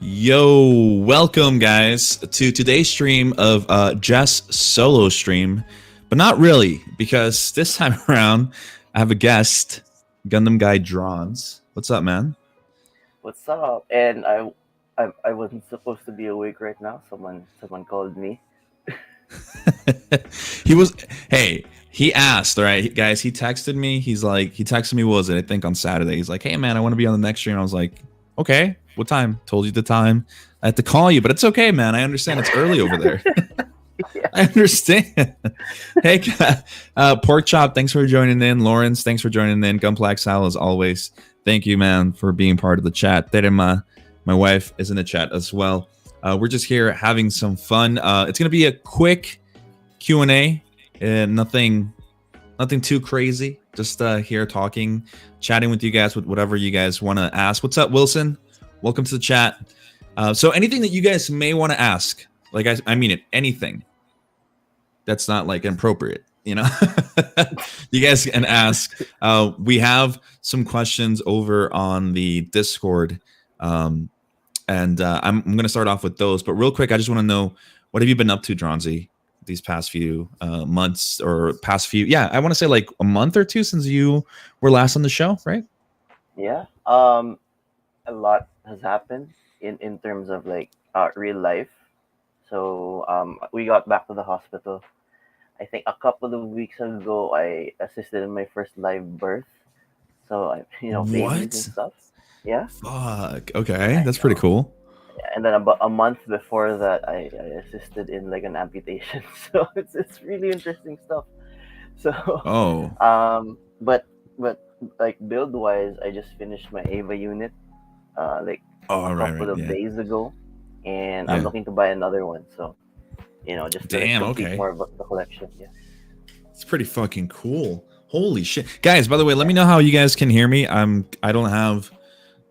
Yo, welcome guys to today's stream of Jess solo stream, but not really because this time around I have a guest, Gundam guy Dranzi. What's up, man? What's up? And I wasn't supposed to be awake right now. Someone called me. he was. Hey, he asked. All right, guys. He texted me. He texted me. What was it? I think on Saturday. He's like, "Hey, man, I want to be on the next stream." I was like, "Okay, what time?" Told you the time. I had to call you, but it's okay, man. I understand it's early over there. Yeah. I understand. Hey, Pork Chop, thanks for joining in. Lawrence, thanks for joining in. Gunpla Exile, as always. Thank you, man, for being part of the chat. Terema, my wife, is in the chat as well. We're just here having some fun. It's going to be a quick Q&A. Nothing too crazy. Just here talking, chatting with you guys with whatever you guys want to ask. What's up, Wilson? Welcome to the chat. So anything that you guys may want to ask, like I mean it, anything that's not like inappropriate, you know, you guys can ask. We have some questions over on the Discord, and I'm going to start off with those. But real quick, I just want to know, what have you been up to, Dranzi, these past few months or past few? Yeah, I want to say like a month or two since you were last on the show, right? Yeah. A lot has happened in terms of like real life. So we got back to the hospital. I think a couple of weeks ago, I assisted in my first live birth. So babies and stuff. Yeah. Fuck. Okay, that's pretty cool. And then about a month before that, I assisted in like an amputation. So it's really interesting stuff. So but like build wise, I just finished my Ava unit like a couple of days ago, and I'm looking to buy another one. So just to complete more about the collection. Yeah, it's pretty fucking cool. Holy shit, guys! By the way, let me know how you guys can hear me. I don't have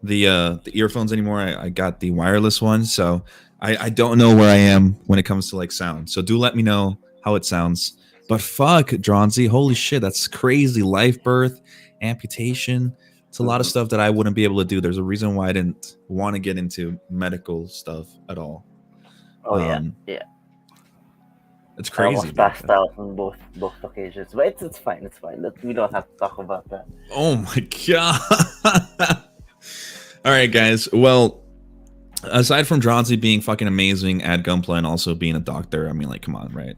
the earphones anymore. I got the wireless one, so I don't know where I am when it comes to like sound. So do let me know how it sounds. But fuck, Dranzi, holy shit, that's crazy. Life birth, amputation. It's a lot of stuff that I wouldn't be able to do. There's a reason why I didn't want to get into medical stuff at all. Oh yeah. It's crazy. I almost passed out on both occasions, but it's fine. It's fine. We don't have to talk about that. Oh my god. All right, guys. Well, aside from Dranzi being fucking amazing at Gunpla and also being a doctor, I mean, like, come on, right?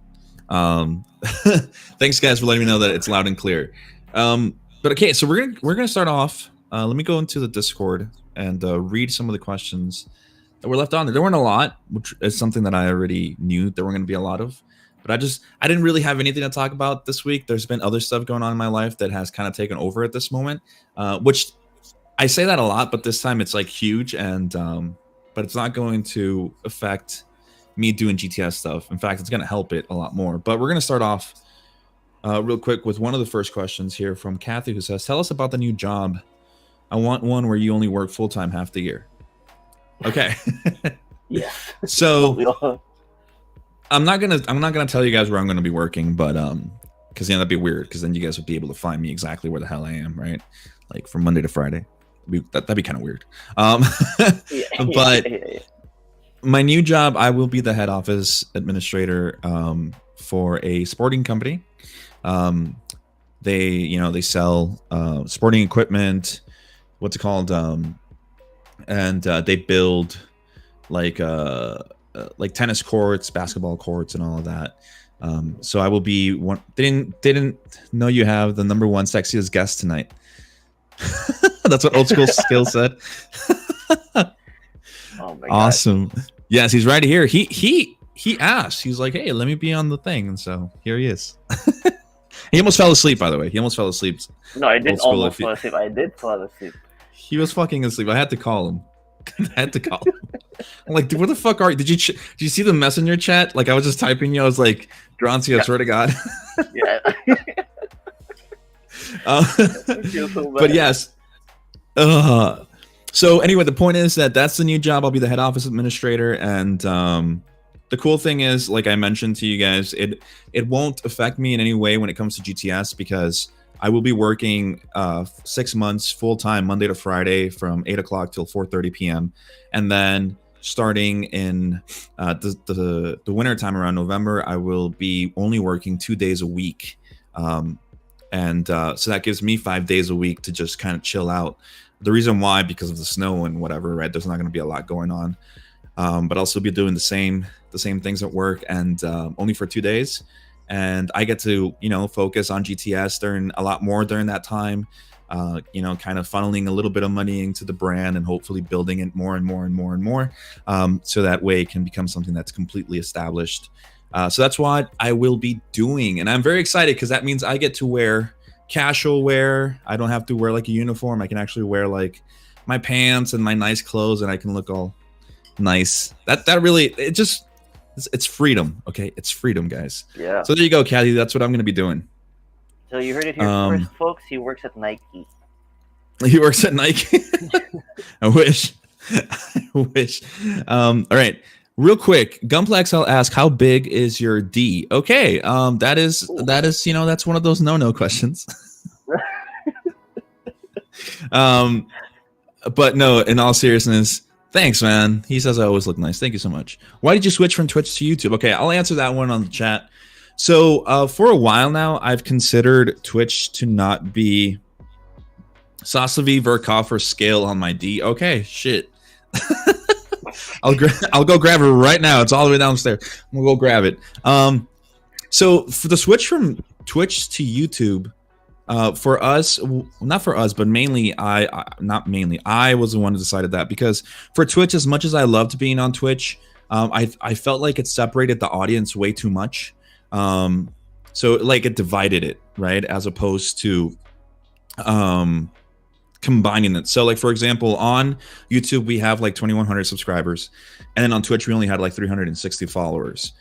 Thanks, guys, for letting me know that it's loud and clear. But okay, so we're gonna start off. Let me go into the Discord and read some of the questions that were left on there. There weren't a lot, which is something that I already knew there were going to be a lot of. But I didn't really have anything to talk about this week. There's been other stuff going on in my life that has kind of taken over at this moment, which I say that a lot, but this time it's like huge, and but it's not going to affect me doing GTS stuff. In fact, it's going to help it a lot more. But we're going to start off real quick with one of the first questions here from Kathy, who says, "Tell us about the new job. I want one where you only work full-time half the year." Okay. Yeah. So I'm not gonna tell you guys where I'm gonna be working, but because that'd be weird, because then you guys would be able to find me exactly where the hell I am, right? Like from Monday to Friday. That'd be kind of weird. But my new job, I will be the head office administrator for a sporting company. They sell sporting equipment. What's it called? And they build like tennis courts, basketball courts, and all of that. So I will be one. They didn't know you have the #1 sexiest guest tonight. That's what Old School Skill said. Oh my awesome. God. Yes, he's right here. He asked. He's like, "Hey, let me be on the thing," and so here he is. He almost fell asleep, by the way. He almost fell asleep. No, I didn't almost fall asleep. I did fall asleep. He was fucking asleep. I had to call him. I'm like, dude, where the fuck are you? Did you see the messenger chat? Like, I was just typing you. I was like, Dranzi, I swear to God. Yeah. But yes. So anyway, the point is that's the new job. I'll be the head office administrator, and the cool thing is, like I mentioned to you guys, it won't affect me in any way when it comes to GTS, because I will be working 6 months full time, Monday to Friday, from 8 o'clock till 4:30 p.m. And then starting in the winter time around November, I will be only working 2 days a week. And so that gives me 5 days a week to just kind of chill out. The reason why, because of the snow and whatever, right? There's not going to be a lot going on. But I'll still be doing the same things at work, and only for 2 days. And I get to, focus on GTS during a lot more during that time. Kind of funneling a little bit of money into the brand and hopefully building it more and more and more and more. So that way it can become something that's completely established. So that's what I will be doing. And I'm very excited because that means I get to wear casual wear. I don't have to wear like a uniform. I can actually wear like my pants and my nice clothes, and I can look all nice. That really, it's freedom. Okay, it's freedom, guys. Yeah. So there you go, Caddy. That's what I'm going to be doing. So you heard it here first, folks. He works at Nike. He works at Nike. I wish. I wish. All right. Real quick, Gunpla XL asks, how big is your D? Okay. That is, that's one of those no questions. But no, in all seriousness, thanks, man. He says I always look nice. Thank you so much. Why did you switch from Twitch to YouTube? Okay, I'll answer that one on the chat. So for a while now, I've considered Twitch to not be Sasavi Verkoffer scale on my D. Okay, shit. I'll go grab it right now. It's all the way downstairs. I'm gonna go grab it. So for the switch from Twitch to YouTube, for us, not for us, but mainly I was the one who decided that, because for Twitch, as much as I loved being on Twitch, I felt like it separated the audience way too much. So like it divided it, right? As opposed to combining it. So like, for example, on YouTube, we have like 2,100 subscribers, and then on Twitch, we only had like 360 followers.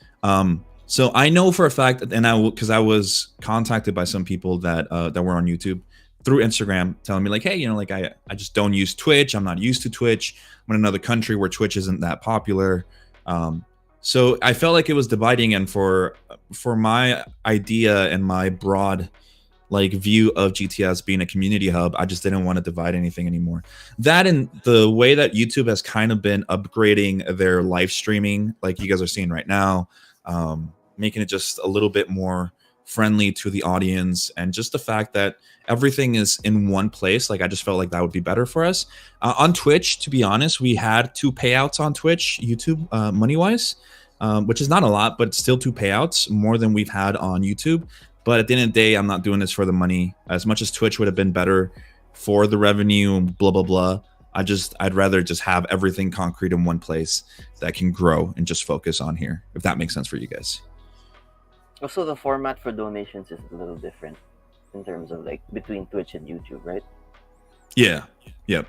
So I know for a fact, and because I was contacted by some people that were on YouTube through Instagram, telling me like, hey, like I just don't use Twitch. I'm not used to Twitch. I'm in another country where Twitch isn't that popular. So I felt like it was dividing, and for my idea and my broad like view of GTS being a community hub, I just didn't want to divide anything anymore. That, and the way that YouTube has kind of been upgrading their live streaming, like you guys are seeing right now, making it just a little bit more friendly to the audience, and just the fact that everything is in one place, like I just felt like that would be better for us. On Twitch, to be honest, we had 2 payouts on Twitch, YouTube, money-wise, which is not a lot, but still 2 payouts, more than we've had on YouTube. But at the end of the day, I'm not doing this for the money. As much as Twitch would have been better for the revenue and blah, blah, blah, I'd rather just have everything concrete in one place that can grow and just focus on here, if that makes sense for you guys. Also, the format for donations is a little different in terms of like between Twitch and YouTube, right? Yeah. Yep.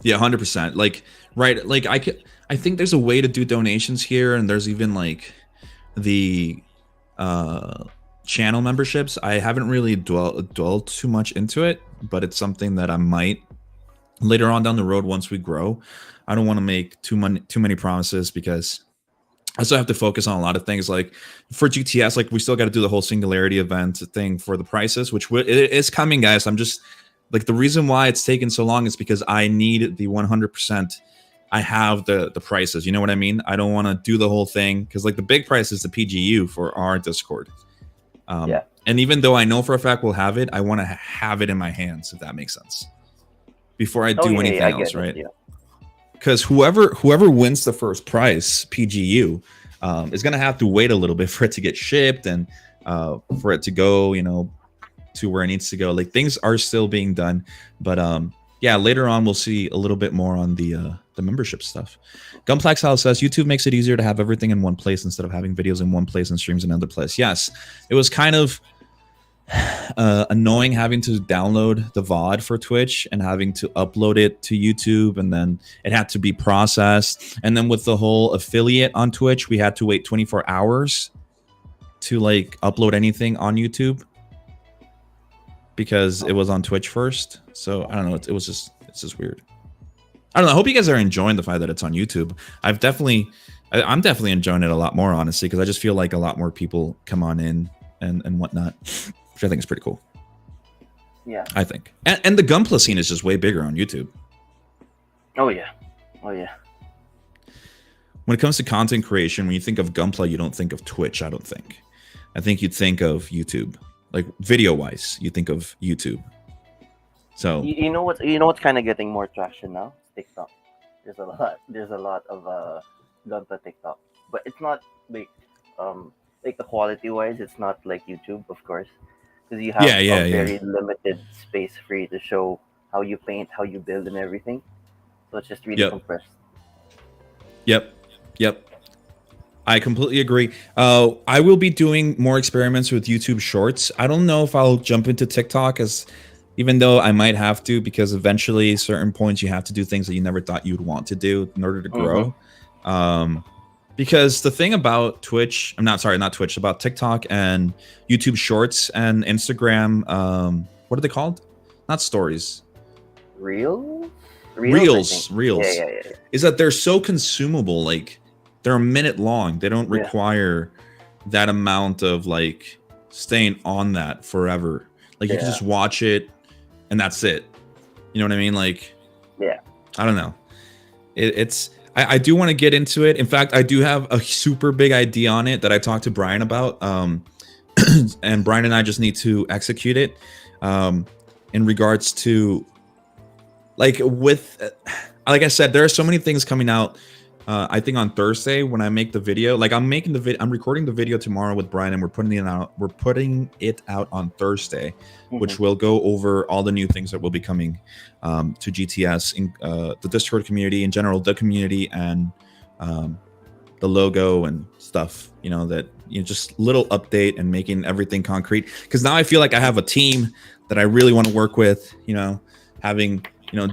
Yeah, 100%. Like, right. Like I think there's a way to do donations here, and there's even like the channel memberships. I haven't really dwelled too much into it, but it's something that I might later on down the road once we grow. I don't want to make too many promises, because I still have to focus on a lot of things. Like for GTS, like we still got to do the whole singularity event thing for the prices, which it is coming, guys. I'm just like, the reason why it's taken so long is because I need the 100%. I have the prices. You know what I mean? I don't want to do the whole thing, because like the big price is the PGU for our Discord. Yeah. And even though I know for a fact we'll have it, I want to have it in my hands, if that makes sense, before I do anything else, right? Because whoever wins the first prize, PGU, is going to have to wait a little bit for it to get shipped, and for it to go, to where it needs to go. Like, things are still being done, but yeah, later on we'll see a little bit more on the membership stuff. Gunpla XL says YouTube makes it easier to have everything in one place instead of having videos in one place and streams in another place. Yes, it was kind of annoying having to download the VOD for Twitch and having to upload it to YouTube, and then it had to be processed. And then with the whole affiliate on Twitch, we had to wait 24 hours to like upload anything on YouTube, because it was on Twitch first. So I don't know. It's just weird. I don't know. I hope you guys are enjoying the fact that it's on YouTube. I'm definitely enjoying it a lot more, honestly, because I just feel like a lot more people come on in and whatnot, which I think is pretty cool. Yeah, I think. And the Gunpla scene is just way bigger on YouTube. Oh yeah. when it comes to content creation, when you think of Gunpla, you don't think of Twitch. I don't think. I think you'd think of YouTube, like video wise. You think of YouTube. So you know what's kind of getting more traction now? TikTok. There's a lot of Gunpla TikTok, but it's not like the quality wise, it's not like YouTube, of course, because you have a very limited space for you to show how you paint, how you build, and everything. So it's just really compressed. Yep. I completely agree. I will be doing more experiments with YouTube Shorts. I don't know if I'll jump into TikTok, even though I might have to, because eventually certain points you have to do things that you never thought you'd want to do in order to grow. Because the thing about Twitch, not Twitch, about TikTok and YouTube Shorts and Instagram, what are they called? Not stories. Reels. Yeah. Is that they're so consumable. Like, they're a minute long. They don't require that amount of like staying on that forever. Like, you can just watch it and that's it. You know what I mean? Like, I don't know. I do want to get into it. In fact, I do have a super big idea on it that I talked to Brian about. And Brian and I just need to execute it. In regards to, like I said, there are so many things coming out. I think on Thursday when I make the video, like I'm recording the video tomorrow with Brian, and we're putting it out on Thursday, which will go over all the new things that will be coming to GTS, in the Discord community in general, the community, and the logo and stuff. Just little update and making everything concrete. Because now I feel like I have a team that I really want to work with. Having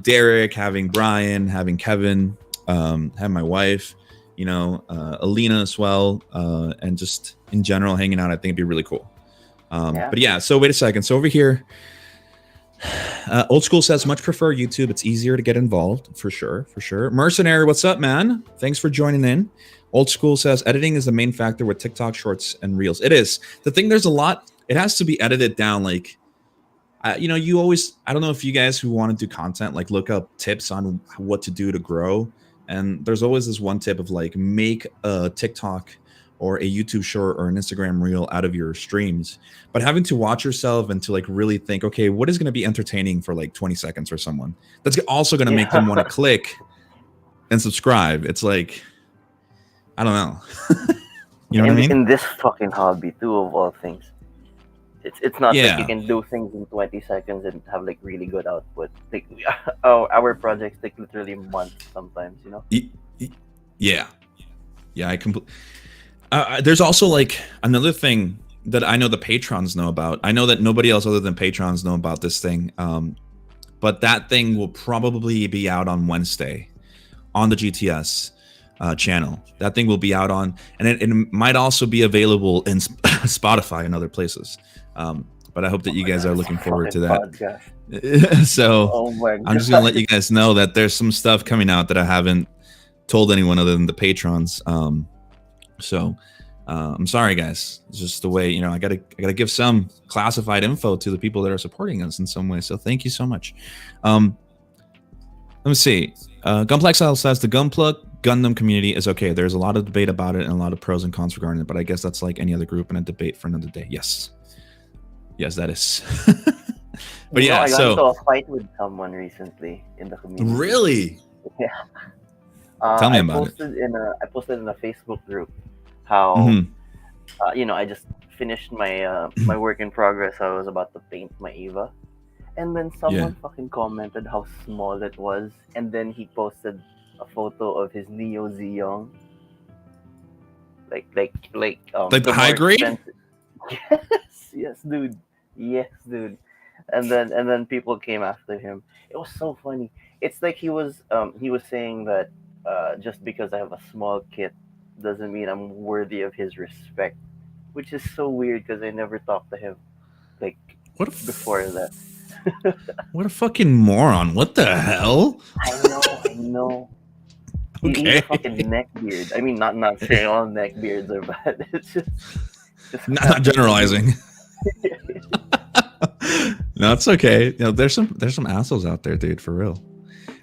Derek, having Brian, having Kevin. Have my wife, Alina as well, and just in general hanging out. I think it'd be really cool. But yeah, so wait a second. So over here, Old School says much prefer YouTube. It's easier to get involved for sure. Mercenary, what's up, man? Thanks for joining in. Old School says editing is the main factor with TikTok Shorts and Reels. It is. The thing, there's a lot. It has to be edited down. Like, you always, I don't know if you guys who want to do content, like look up tips on what to do to grow. And there's always this one tip of like, make a TikTok or a YouTube short or an Instagram reel out of your streams. But having to watch yourself and to like really think, okay, what is going to be entertaining for like 20 seconds for someone? That's also going to make them want to click and subscribe. It's like, I don't know. You know what I mean? In this fucking hobby too, of all things. It's not like you can do things in 20 seconds and have like really good output. Like, our projects take literally months sometimes, Yeah, I completely. There's also like another thing that I know the patrons know about. I know that nobody else other than patrons know about this thing. But that thing will probably be out on Wednesday on the GTS channel. That thing will be out on, and it might also be available in Spotify and other places. But I hope that you guys are looking forward to that. So I'm just gonna let you guys know that there's some stuff coming out that I haven't told anyone other than the patrons. So I'm sorry, guys. It's just the way, I gotta give some classified info to the people that are supporting us in some way. So thank you so much. Let me see. Gunpla says the Gunpla Gundam community is okay. There's a lot of debate about it and a lot of pros and cons regarding it, but I guess that's like any other group and a debate for another day. Yes, that is. But I got into a fight with someone recently in the community. Really? Yeah. Tell me about it. I posted in a Facebook group how, I just finished my my work in progress. I was about to paint my Eva, and then someone fucking commented how small it was, and then he posted a photo of his Neo Zeong. Like the high grade. Yes, dude. And then people came after him. It was so funny. It's like he was saying that just because I have a small kit doesn't mean I'm worthy of his respect, which is so weird because I never talked to him like before that. What a fucking moron! What the hell? I know. Okay. He's a fucking neckbeard. I mean, not saying all neckbeards are bad. It's just not generalizing. No, it's okay. There's some assholes out there, dude, for real.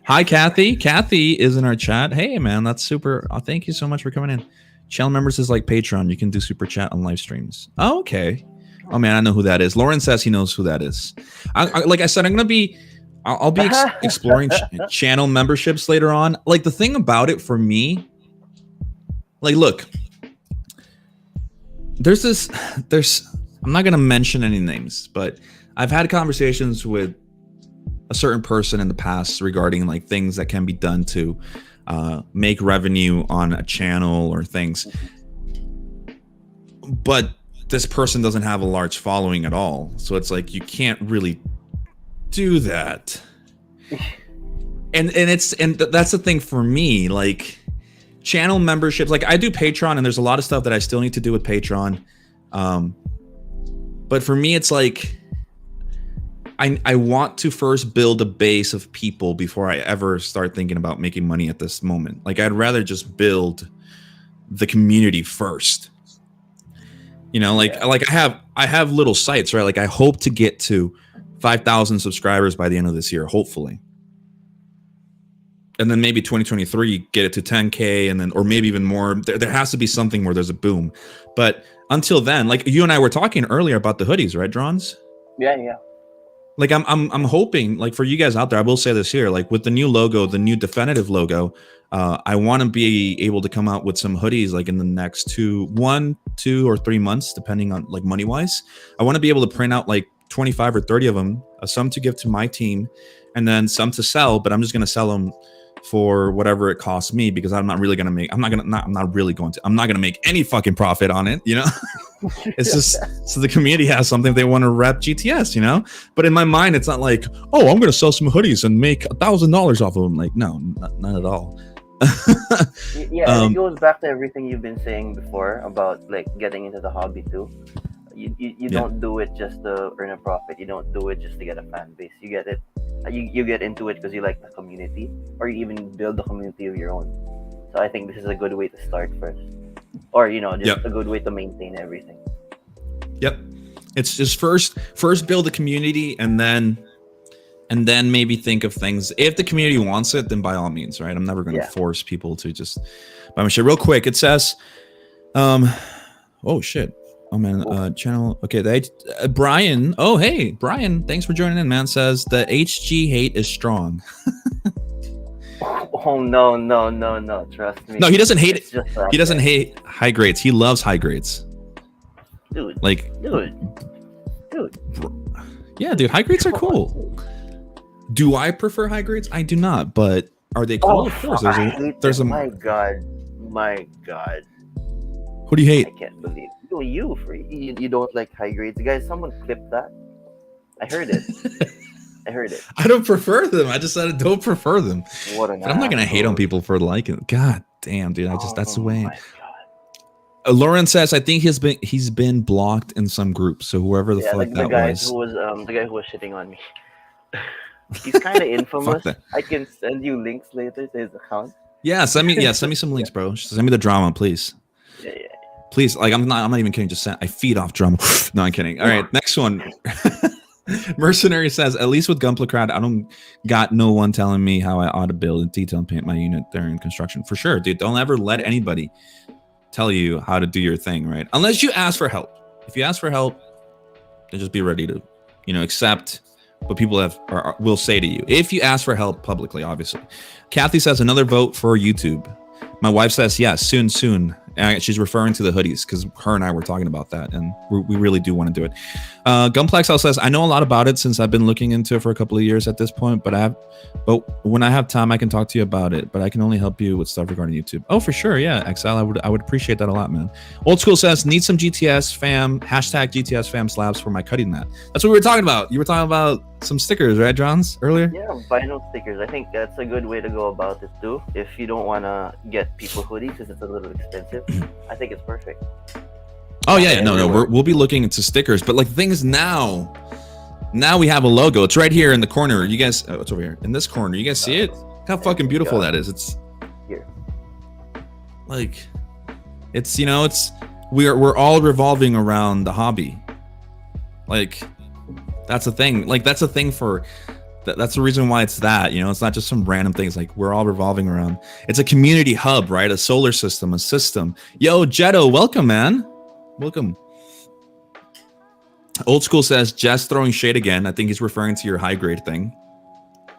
Hi, Kathy. Kathy is in our chat. Hey, man, that's super. Oh, thank you so much for coming in. Channel members is like Patreon. You can do super chat on live streams. Oh, okay. Oh man, I know who that is. Lauren says he knows who that is. Like I said, I'll be exploring channel memberships later on. Like the thing about it for me, like, look, there's I'm not gonna mention any names, but I've had conversations with a certain person in the past regarding like things that can be done to make revenue on a channel or things, but this person doesn't have a large following at all, so it's like you can't really do that. And that's the thing for me, like channel memberships, like I do Patreon and there's a lot of stuff that I still need to do with Patreon, but for me it's like I want to first build a base of people before I ever start thinking about making money at this moment. Like I'd rather just build the community first. You know, like I have little sites, right? Like I hope to get to 5,000 subscribers by the end of this year, hopefully. And then maybe 2023 get it to 10K, and then or maybe even more. There has to be something where there's a boom. But until then, like you and I were talking earlier about the hoodies, right, Drons? Yeah. Like I'm hoping, like for you guys out there, I will say this here, like with the new logo, the new definitive logo, I want to be able to come out with some hoodies like in the next 1, 2, or 3 months, depending on like money wise. I want to be able to print out like 25 or 30 of them, some to give to my team, and then some to sell. But I'm just gonna sell them for whatever it costs me, because I'm not really gonna make. I'm not gonna make any fucking profit on it, you know. It's just so the community has something if they want to rep GTS, you know. But in my mind, it's not like, oh, I'm gonna sell some hoodies and make $1,000 off of them. Like, no, not at all. Yeah, it goes back to everything you've been saying before about like getting into the hobby too. You don't do it just to earn a profit. You don't do it just to get a fan base. You get it. You get into it because you like the community, or you even build a community of your own. So I think this is a good way to start first, or just a good way to maintain everything. Yep, it's just first build a community, and then maybe think of things. If the community wants it, then by all means, right? I'm never going to force people to just buy my shit. Real quick, it says, oh shit. Oh man, channel. Okay, Brian. Oh hey, Brian. Thanks for joining in, man. Says the HG hate is strong. Oh no. Trust me. No, he doesn't hate it. He doesn't hate high grades. He loves high grades. Dude. Yeah, dude. High grades are cool. Do I prefer high grades? I do not. But are they cool? Of course. There's a. My God. Who do you hate? I can't believe you don't like high grades, guys. Someone clipped that. I heard it. I don't prefer them. I just said I don't prefer them. What an I'm not gonna hate on people for liking it. God damn, dude. That's the way. Lauren says I think he's been blocked in some groups. So whoever the fuck like that was. The guy who was shitting on me. He's kind of infamous. I can send you links later to his account. Yeah, send me some links, bro. Send me the drama, please. Yeah. Please, like I'm not even kidding. Just I feed off drama. No, I'm kidding. All right, next one. Mercenary says, at least with Gunpla crowd, I don't got no one telling me how I ought to build and detail and paint my unit during construction. For sure, dude. Don't ever let anybody tell you how to do your thing, right? Unless you ask for help. If you ask for help, then just be ready to, accept what people will say to you. If you ask for help publicly, obviously. Kathy says, another vote for YouTube. My wife says, yes, soon. She's referring to the hoodies because her and I were talking about that, and we really do want to do it. Gunplex says, I know a lot about it since I've been looking into it for a couple of years at this point, but when I have time, I can talk to you about it, but I can only help you with stuff regarding YouTube. Oh, for sure. Yeah, Exile, I would appreciate that a lot, man. Old School says, need some GTS fam, #GTS fam slabs for my cutting mat. That's what we were talking about. You were talking about some stickers, right, Johns, earlier? Yeah, vinyl stickers. I think that's a good way to go about it too. If you don't want to get people hoodies because it's a little expensive, I think it's perfect. Oh yeah, no, we'll be looking into stickers, but like the thing is now we have a logo. It's right here in the corner. You guys, it's over here in this corner. You guys see it? Look how fucking beautiful that is. It's here. Like, it's we're all revolving around the hobby. Like, that's a thing. Like, that's a thing for That's the reason why it's that, it's not just some random things. Like, we're all revolving around. It's a community hub, right? A solar system, a system. Yo, Jetto, welcome, man. Welcome. Old School says, Jess throwing shade again. I think he's referring to your high grade thing.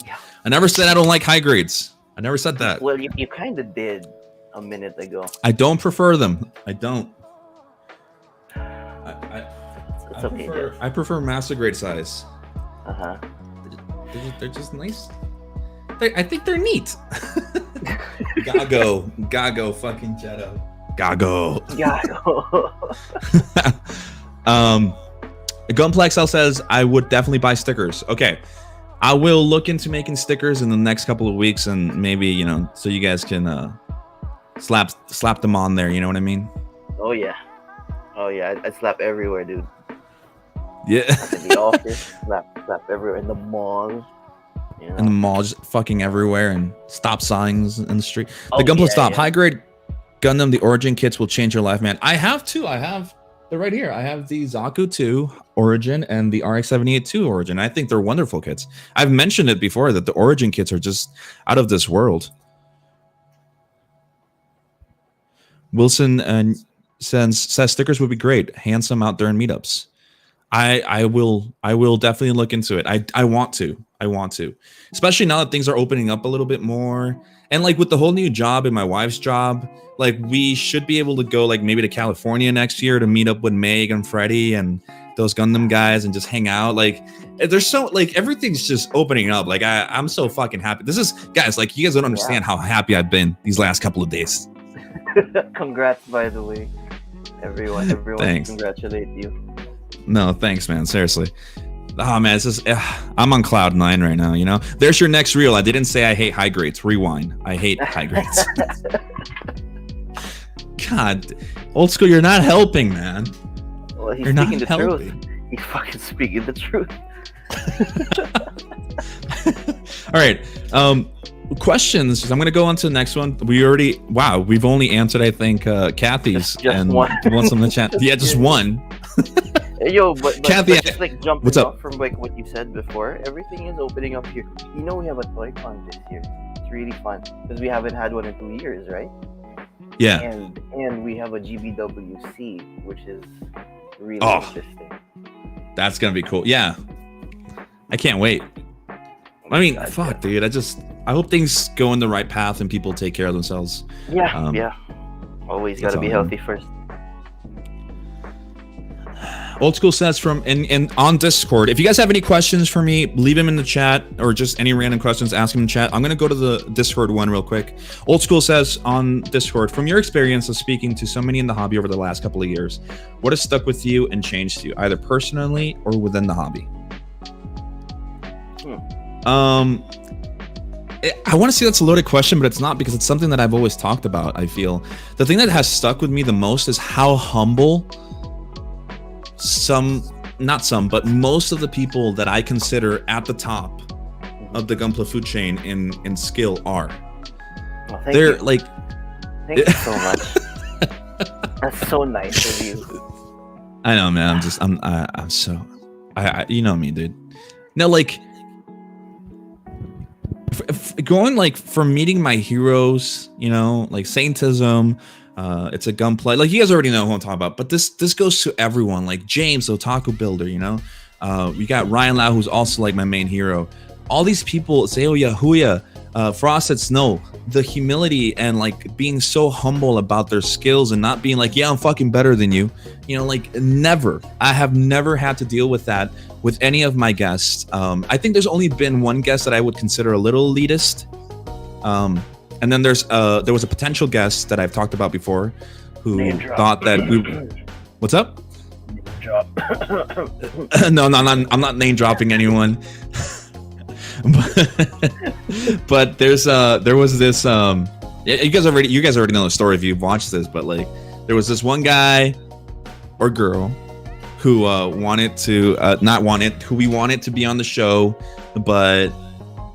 Yeah. I never said I don't like high grades. I never said that. Well, you kind of did a minute ago. I don't prefer them. I don't. It's okay. I prefer master grade size. Uh-huh. They're just nice. I think they're neat. Gago, fucking Jetto. Gago. Gunpla XL says, I would definitely buy stickers. Okay. I will look into making stickers in the next couple of weeks, and maybe, so you guys can slap them on there, you know what I mean? Oh yeah. I'd slap everywhere, dude. Yeah. In the office, slap everywhere. In the mall. In the mall, just fucking everywhere, and stop signs in the street. The Gunpla stop. Yeah. High grade Gundam, the Origin kits will change your life, man. I have two. They're right here. I have the Zaku 2 Origin and the RX-78 2 Origin. I think they're wonderful kits. I've mentioned it before that the Origin kits are just out of this world. Wilson says stickers would be great. Handsome out there in meetups. I will definitely look into it. I want to, especially now that things are opening up a little bit more. And like with the whole new job and my wife's job, like we should be able to go like maybe to California next year to meet up with Meg and Freddie and those Gundam guys and just hang out. Like there's so like everything's just opening up. Like I'm so fucking happy. This is, guys, like you guys don't understand how happy I've been these last couple of days. Congrats, by the way, everyone. Thanks. Congratulate you. No, thanks, man. Seriously. Oh, man, it's just, I'm on cloud 9 right now, There's your next reel. I didn't say I hate high grades. Rewind. I hate high grades. God, Old School, you're not helping, man. Well, he's speaking the truth. He's fucking speaking the truth. All right. Questions. I'm going to go on to the next one. We've only answered, I think, Kathy's. Just and one. Wants in the chat. Yeah, just one. Yo, but Kathy, just like jumping off from like what you said before, everything is opening up here. We have a toy con this year. It's really fun because we haven't had one in 2 years, right? Yeah. And we have a GBWC, which is really interesting. That's gonna be cool. Yeah, I can't wait. I mean, fuck, dude. I hope things go in the right path and people take care of themselves. Yeah. Always gotta be healthy first. Old School says on Discord, if you guys have any questions for me, leave them in the chat, or just any random questions, ask them in chat. I'm going to go to the Discord one real quick. Old School says on Discord, from your experience of speaking to so many in the hobby over the last couple of years, what has stuck with you and changed you, either personally or within the hobby? I want to say that's a loaded question, but it's not, because it's something that I've always talked about. I feel the thing that has stuck with me the most is how humble but most of the people that I consider at the top of the Gunpla food chain in skill are. Well, thank you. Like, thank you so much. That's so nice of you. I know, man. I'm so, you know me, dude. No, like, going like from meeting my heroes, like Saintism. It's a Gunpla. Like, you guys already know who I'm talking about, but this goes to everyone. Like James, the Otaku Builder, we got Ryan Lau, who's also like my main hero. All these people, Seoya, Huya, Frosted Snow, the humility and like being so humble about their skills and not being like, yeah, I'm fucking better than you. Like never. I have never had to deal with that with any of my guests. I think there's only been one guest that I would consider a little elitist. And then there was a potential guest that I've talked about before who thought that what's up? Name drop. No, I'm not name dropping anyone. but there was this you guys already know the story if you've watched this, but like there was this one guy or girl who we wanted to be on the show, but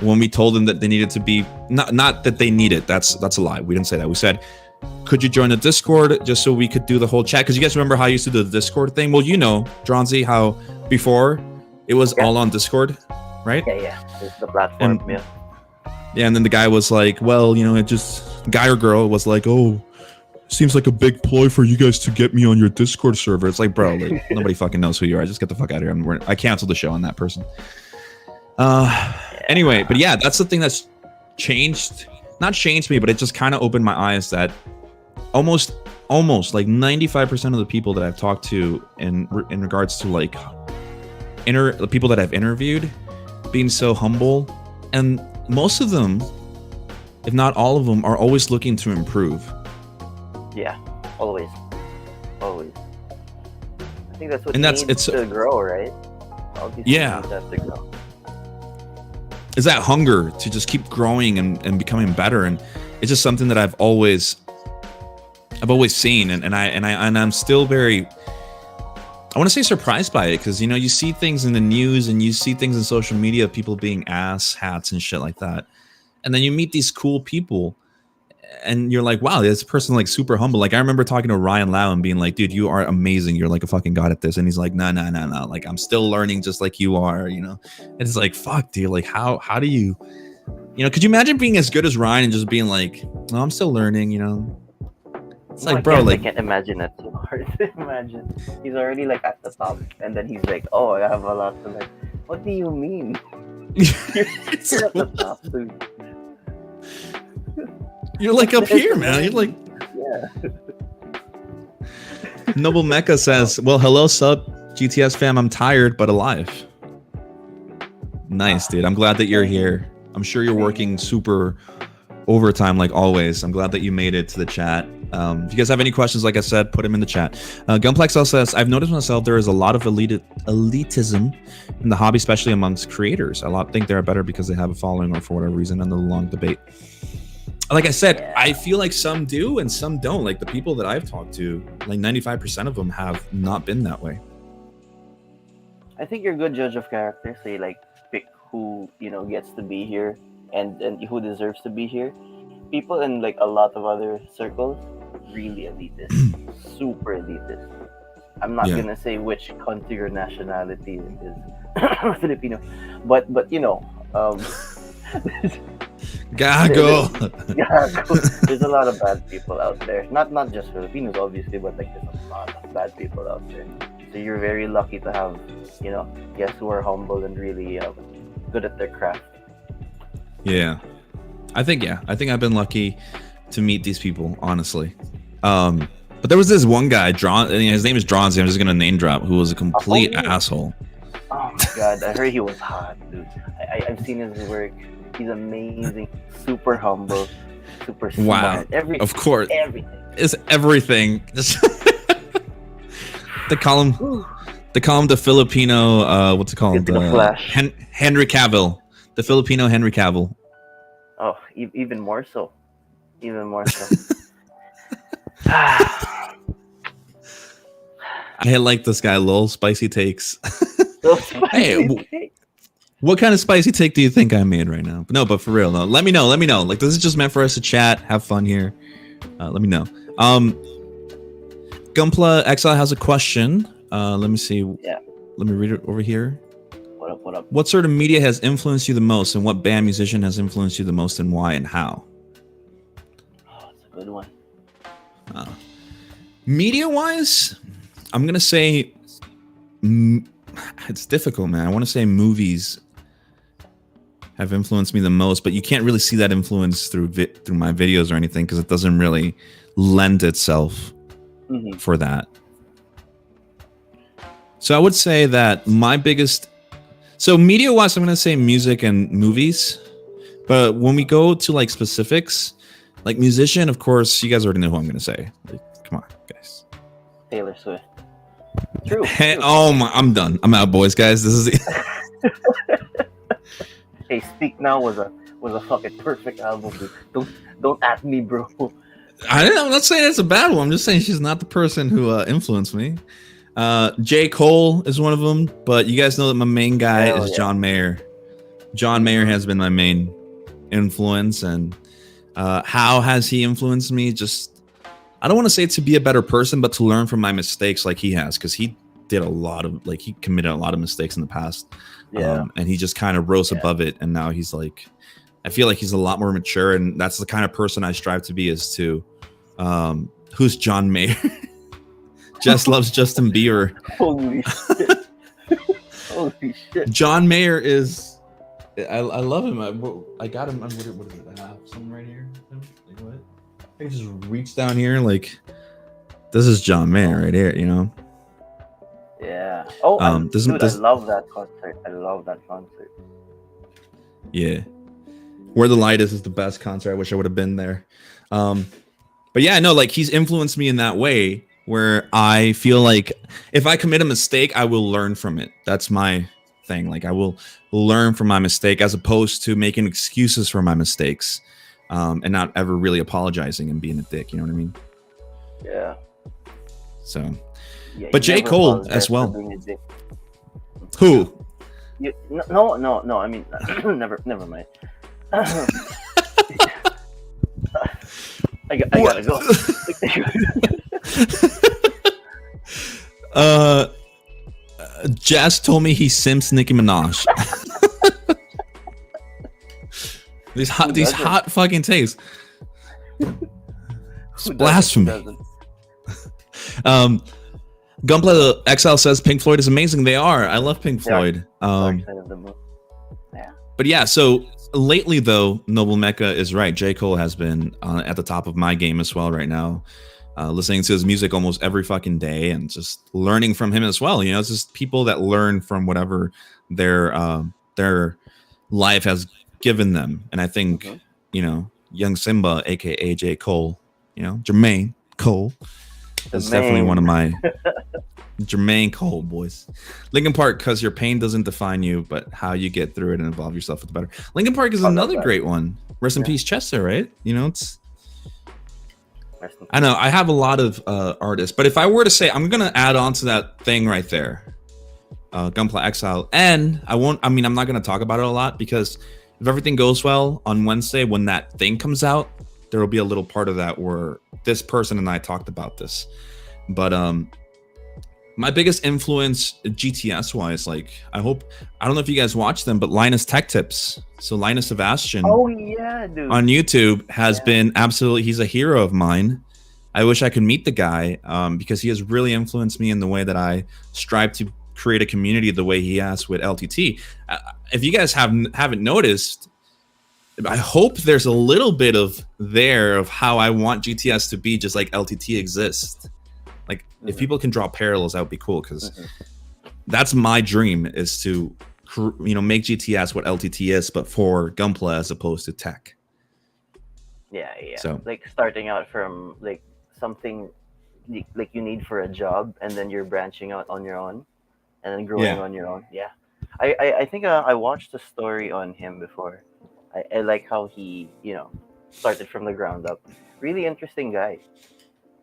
when we told them that they needed to be, not that they need it, that's a lie. We didn't say that. We said, could you join the Discord just so we could do the whole chat? Because you guys remember how I used to do the Discord thing? Well, Dranzi, how before it was all on Discord. right? Yeah. It's the platform. And, yeah, and then the guy was like, well, it just, guy or girl was like, oh, seems like a big ploy for you guys to get me on your Discord server. It's like, bro, like nobody fucking knows who you are. Just get the fuck out of here. I canceled the show on that person. Anyway, but yeah, that's the thing that's not changed me, but it just kind of opened my eyes that almost like 95% of the people that I've talked to in regards to like the people that I've interviewed being so humble, and most of them, if not all of them, are always looking to improve. Yeah, always. I think that's what needs to grow, right? Yeah. Have to grow. Is that hunger to just keep growing and becoming better, and it's just something that I've always seen, and I'm still very, I want to say, surprised by it, because you see things in the news and you see things in social media, people being ass hats and shit like that, and then you meet these cool people and you're like, wow, this person like super humble. Like I remember talking to Ryan Lau and being like, dude, you are amazing, you're like a fucking god at this, and he's like, no, like I'm still learning just like you are, and it's like, fuck, dude, like how do you could you imagine being as good as Ryan and just being like, no, I'm still learning, It's like, bro, like, I can't imagine it. So hard to imagine. He's already like at the top, and then he's like, "Oh, I have a lot to like." What do you mean? you're at the top, dude. You're like up here, man. You're like, yeah. Noble Mecha says, "Well, hello, sub GTS fam. I'm tired but alive." Nice, dude. I'm glad that you're here. I'm sure you're working super overtime like always. I'm glad that you made it to the chat. If you guys have any questions, like I said, put them in the chat. Gunplex says, I've noticed myself there is a lot of elitism in the hobby, especially amongst creators. A lot think they're better because they have a following or for whatever reason, and the long debate. Like I said, I feel like some do and some don't. Like the people that I've talked to, like 95% of them have not been that way. I think you're a good judge of character, so you like pick who gets to be here and who deserves to be here. People in like a lot of other circles, really elitist, super elitist. I'm not gonna say which country or nationality is Filipino, but Gago. There's a lot of bad people out there. Not just Filipinos, obviously, but like there's a lot of bad people out there. So you're very lucky to have, guests who are humble and really good at their craft. Yeah. I think I've been lucky to meet these people, honestly. But there was this one guy, his name is Dranzi, I'm just gonna name drop, who was a complete asshole. Oh my god, I heard he was hot, dude. I've seen his work. He's amazing, super humble, super smart. Wow. Of course. Everything. It's everything. They call him the Filipino, what's it called? Flash. Henry Cavill. The Filipino Henry Cavill. Oh, even more so. I like this guy, lol. Spicy takes. Hey, what kind of spicy take do you think I made right now? No, but for real, no. Let me know. Like, this is just meant for us to chat, have fun here. Let me know. Gunpla Exile has a question. Let me see. Yeah. Let me read it over here. What up? What sort of media has influenced you the most, and what band musician has influenced you the most, and why and how? Oh, that's a good one. Media-wise, I'm gonna say it's difficult, man. I want to say movies have influenced me the most, but you can't really see that influence through my videos or anything because it doesn't really lend itself for that. So I would say that my biggest... So media-wise, I'm going to say music and movies. But when we go to like specifics, like musician, of course, you guys already know who I'm going to say. Like, come on, guys. Taylor Swift. True. Hey, oh my, I'm done. I'm out, boys, guys. This is it. Hey, Speak Now was a fucking perfect album, dude. Don't at me, bro. I'm not saying it's a bad one. I'm just saying she's not the person who influenced me. J. Cole is one of them, but you guys know that my main guy is John Mayer. John Mayer has been my main influence, and how has he influenced me? Just, I don't want to say to be a better person, but to learn from my mistakes like he has, because he did a lot of like he committed a lot of mistakes in the past. Yeah. And he just kind of rose above it, and now he's like, I feel like he's a lot more mature, and that's the kind of person I strive to be. Is to who's John Mayer? Jess loves Justin Bieber. Holy shit. Holy shit. John Mayer is I love him. I got him. What is it? I have something right here. Like what? I can just reach down here. Like this is John Mayer right here. You know. Yeah. Oh, I love that concert. I love that concert. Yeah. Where the Light is the best concert. I wish I would have been there. But yeah, no, like he's influenced me in that way where I feel like if I commit a mistake, I will learn from it. That's my thing. Like I will learn from my mistake as opposed to making excuses for my mistakes and not ever really apologizing and being a dick. You know what I mean? Yeah. So, yeah, but J. Cole as well. Who? No. I mean, never mind. I gotta go. Jess told me he simps Nicki Minaj. these hot fucking takes. It's blasphemy. Gunpla Exile says Pink Floyd is amazing. They are. I love Pink Floyd. Yeah. But yeah, so lately though, Noble Mecca is right. J. Cole has been at the top of my game as well right now. Listening to his music almost every fucking day and just learning from him as well. You know, it's just people that learn from whatever their life has given them. And I think, you know, Young Simba, aka J. Cole, you know, Jermaine Cole is definitely one of my Jermaine Cole boys. Linkin Park, because your pain doesn't define you, but how you get through it and involve yourself with the better. Linkin Park is another great one. Rest in peace, Chester, right? You know, it's I know I have a lot of artists, but if I were to say I'm gonna add on to that thing right there, Gunpla Exile, and I'm not gonna talk about it a lot because if everything goes well on Wednesday when that thing comes out, there will be a little part of that where this person and I talked about this. But my biggest influence GTS wise, like I don't know if you guys watch them, but Linus Tech Tips. So Linus Sebastian dude. On YouTube has been absolutely, he's a hero of mine. I wish I could meet the guy because he has really influenced me in the way that I strive to create a community the way he has with LTT. If you guys haven't noticed, I hope there's a little bit of how I want GTS to be just like LTT exists. Like if people can draw parallels, that would be cool because that's my dream is to make GTS what LTT is, but for Gunpla as opposed to tech. Yeah. So like starting out from like something like you need for a job, and then you're branching out on your own, and then growing on your own. Yeah, I think I watched a story on him before. I like how he started from the ground up. Really interesting guy,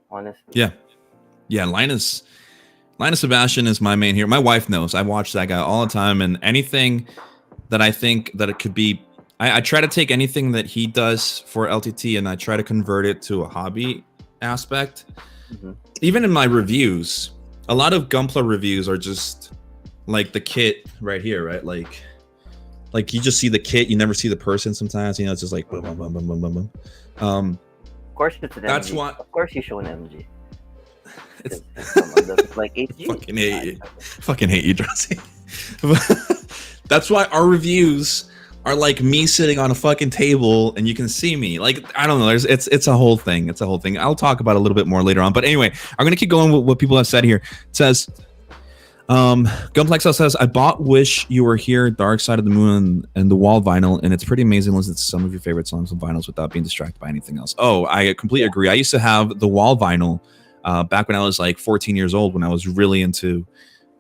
honestly. Yeah. Linus Sebastian is my main hero. My wife knows I watch that guy all the time, and anything that I think that it could be, I try to take anything that he does for LTT and I try to convert it to a hobby aspect. Even in my reviews, a lot of Gunpla reviews are just like the kit right here, right? Like you just see the kit, you never see the person sometimes, it's just like boom, boom, boom, boom, boom, boom. Of course it's an that's MG. Why of course you show an MG. It's like HG. Fucking hate you, Dranzi. That's why our reviews are like me sitting on a fucking table and you can see me. Like, I don't know. It's a whole thing. It's a whole thing. I'll talk about it a little bit more later on. But anyway, I'm going to keep going with what people have said here. It says, Gunplex says, I bought Wish You Were Here, Dark Side of the Moon, and the Wall vinyl, and it's pretty amazing to listen to some of your favorite songs on vinyls without being distracted by anything else. Oh, I completely agree. I used to have the Wall vinyl back when I was like 14 years old, when I was really into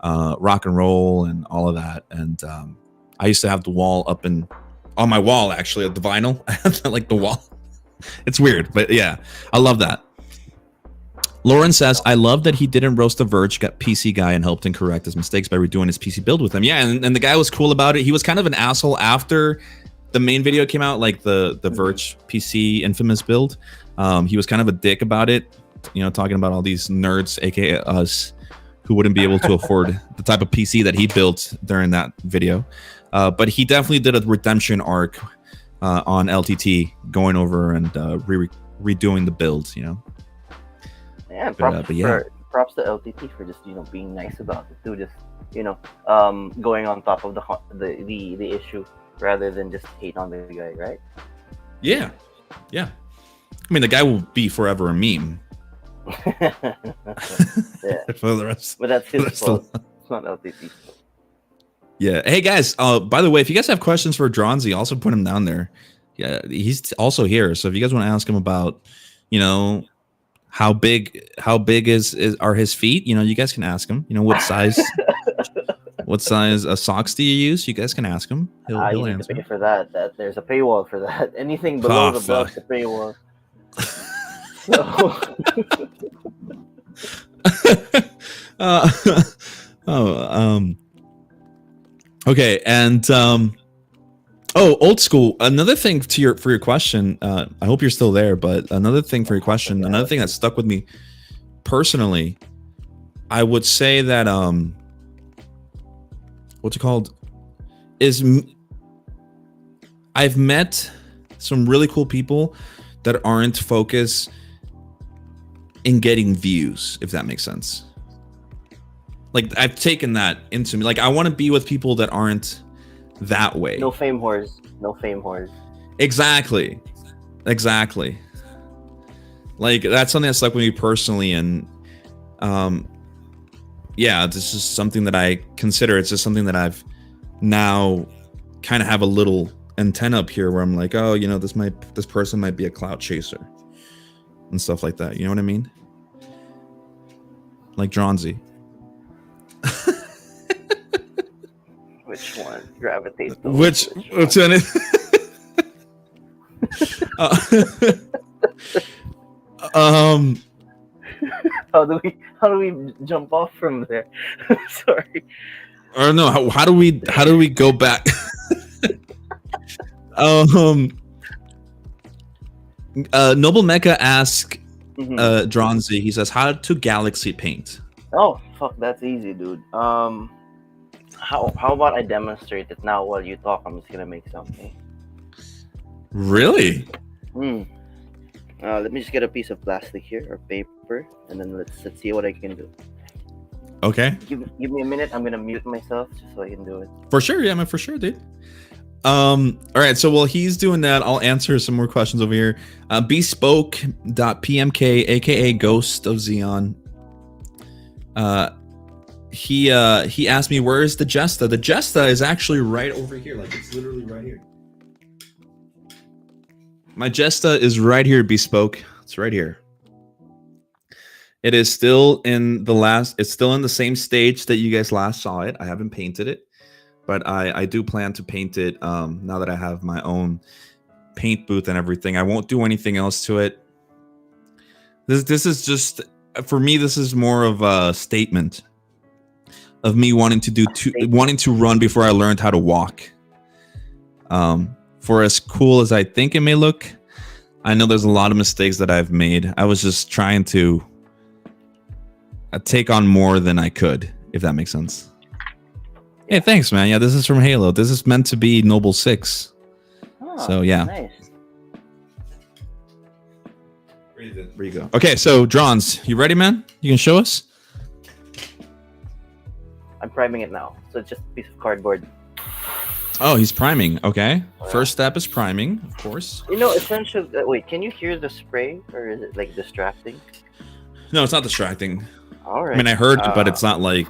rock and roll and all of that. And I used to have the Wall up on my wall, actually, the vinyl. Like the Wall. It's weird, but yeah, I love that. Lauren says, I love that he didn't roast the Verge, got PC guy, and helped him correct his mistakes by redoing his PC build with him. Yeah, and the guy was cool about it. He was kind of an asshole after the main video came out, like the Verge PC infamous build. He was kind of a dick about it, talking about all these nerds, aka us, who wouldn't be able to afford the type of PC that he built during that video. But he definitely did a redemption arc on LTT, going over and redoing the builds, you know. Yeah, props to LTT for just, you know, being nice about it too, just, you know, going on top of the issue rather than just hate on the guy, right? Yeah. I mean, the guy will be forever a meme. Yeah. For the rest, but that's his fault. It's not LTT. Yeah. Hey guys. By the way, if you guys have questions for Dranzi, also put him down there. Yeah, he's also here. So if you guys want to ask him about, you know, how big are his feet? You know, you guys can ask him. You know, what size socks do you use? You guys can ask him. He'll you answer. need to pay for that. There's a paywall for that. Anything below the paywall. Okay, and old school. Another thing for your question. I hope you're still there. But another thing for your question. Another thing that stuck with me personally, I would say that what's it called? I've met some really cool people that aren't focused in getting views, if that makes sense. Like, I've taken that into me. Like, I want to be with people that aren't that way. No fame whores. Exactly. Like, that's something that stuck with me personally, and yeah, this is something that I consider. It's just something that I've now kind of have a little antenna up here where I'm like, oh, you know, this person might be a clout chaser and stuff like that. You know what I mean? Like Dranzi. Which one gravitates? Which one? How do we jump off from there? Sorry. I don't know. How do we go back? Noble Mecha asked Dranzi. He says, "How to galaxy paint?" Oh, fuck, that's easy, dude. How about I demonstrate it now while you talk? I'm just gonna make something. Really? Let me just get a piece of plastic here or paper, and then let's see what I can do. Okay. Give me a minute. I'm gonna mute myself just so I can do it. For sure, yeah, man, for sure, dude. All right, so while he's doing that, I'll answer some more questions over here. Bespoke.pmk, aka Ghost of Xeon. He asked me, where is the Jester? The Jester is actually right over here. Like, it's literally right here. My Jester is right here, Bespoke. It's right here. It is still in it's still in the same stage that you guys last saw it. I haven't painted it, but I do plan to paint it now that I have my own paint booth and everything. I won't do anything else to it. This is just, for me, this is more of a statement of me wanting to run before I learned how to walk. For as cool as I think it may look, I know there's a lot of mistakes that I've made. I was just trying to take on more than I could, if that makes sense. Hey, thanks, man. Yeah, this is from Halo. This is meant to be Noble 6. Oh, so, yeah. Nice. Where you go? Okay, so, Drons, you ready, man? You can show us? I'm priming it now. So it's just a piece of cardboard. Oh, he's priming. Okay. First step is priming, of course. You know, essentially, wait, can you hear the spray, or is it like distracting? No, it's not distracting. All right. I mean, I heard it, but it's not like,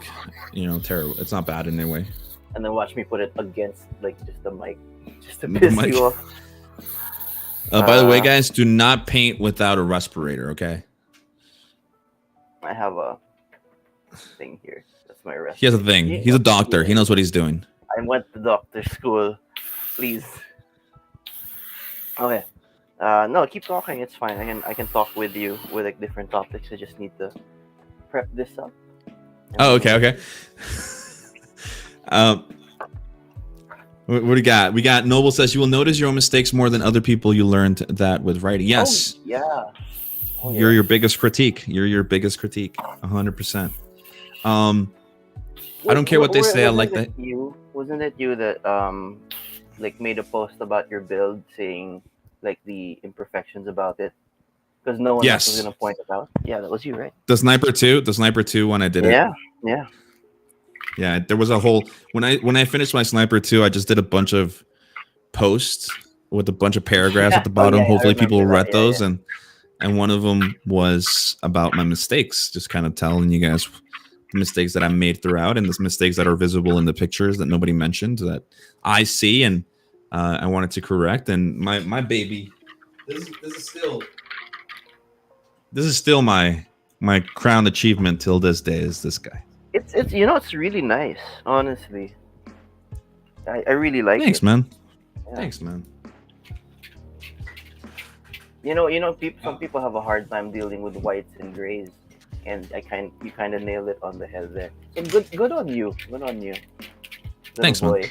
you know, terrible. It's not bad in any way. And then watch me put it against like just the mic, just to piss you off. By the way, guys, do not paint without a respirator, okay? I have a thing here. That's my respirator. He has a thing. He's a doctor. He knows what he's doing. I went to doctor school. Please. Okay. No, keep talking. It's fine. I can talk with you with like different topics. I just need to prep this up. Oh, okay. What do we got? We got Noble says, you will notice your own mistakes more than other people. You learned that with writing. Yes. Oh, yeah. You're your biggest critique. You're your biggest critique. 100%. I don't care what they say. I like that. Wasn't it you that like made a post about your build saying like the imperfections about it? Because no one else was gonna point it out. Yeah, that was you, right? The sniper 2 when I did it. Yeah. There was a whole when I finished my sniper 2, I just did a bunch of posts with a bunch of paragraphs at the bottom. Hopefully people read those, and one of them was about my mistakes, just kind of telling you guys the mistakes that I made throughout, and the mistakes that are visible in the pictures that nobody mentioned that I see, and I wanted to correct. And my baby, this is still my crown achievement till this day is this guy. It's it's really nice, honestly. I really like Thanks, it. Man. Yeah. Thanks, man. Some people have a hard time dealing with whites and grays, and you kind of nailed it on the head there. So good on you. Good on you. Thanks, boy.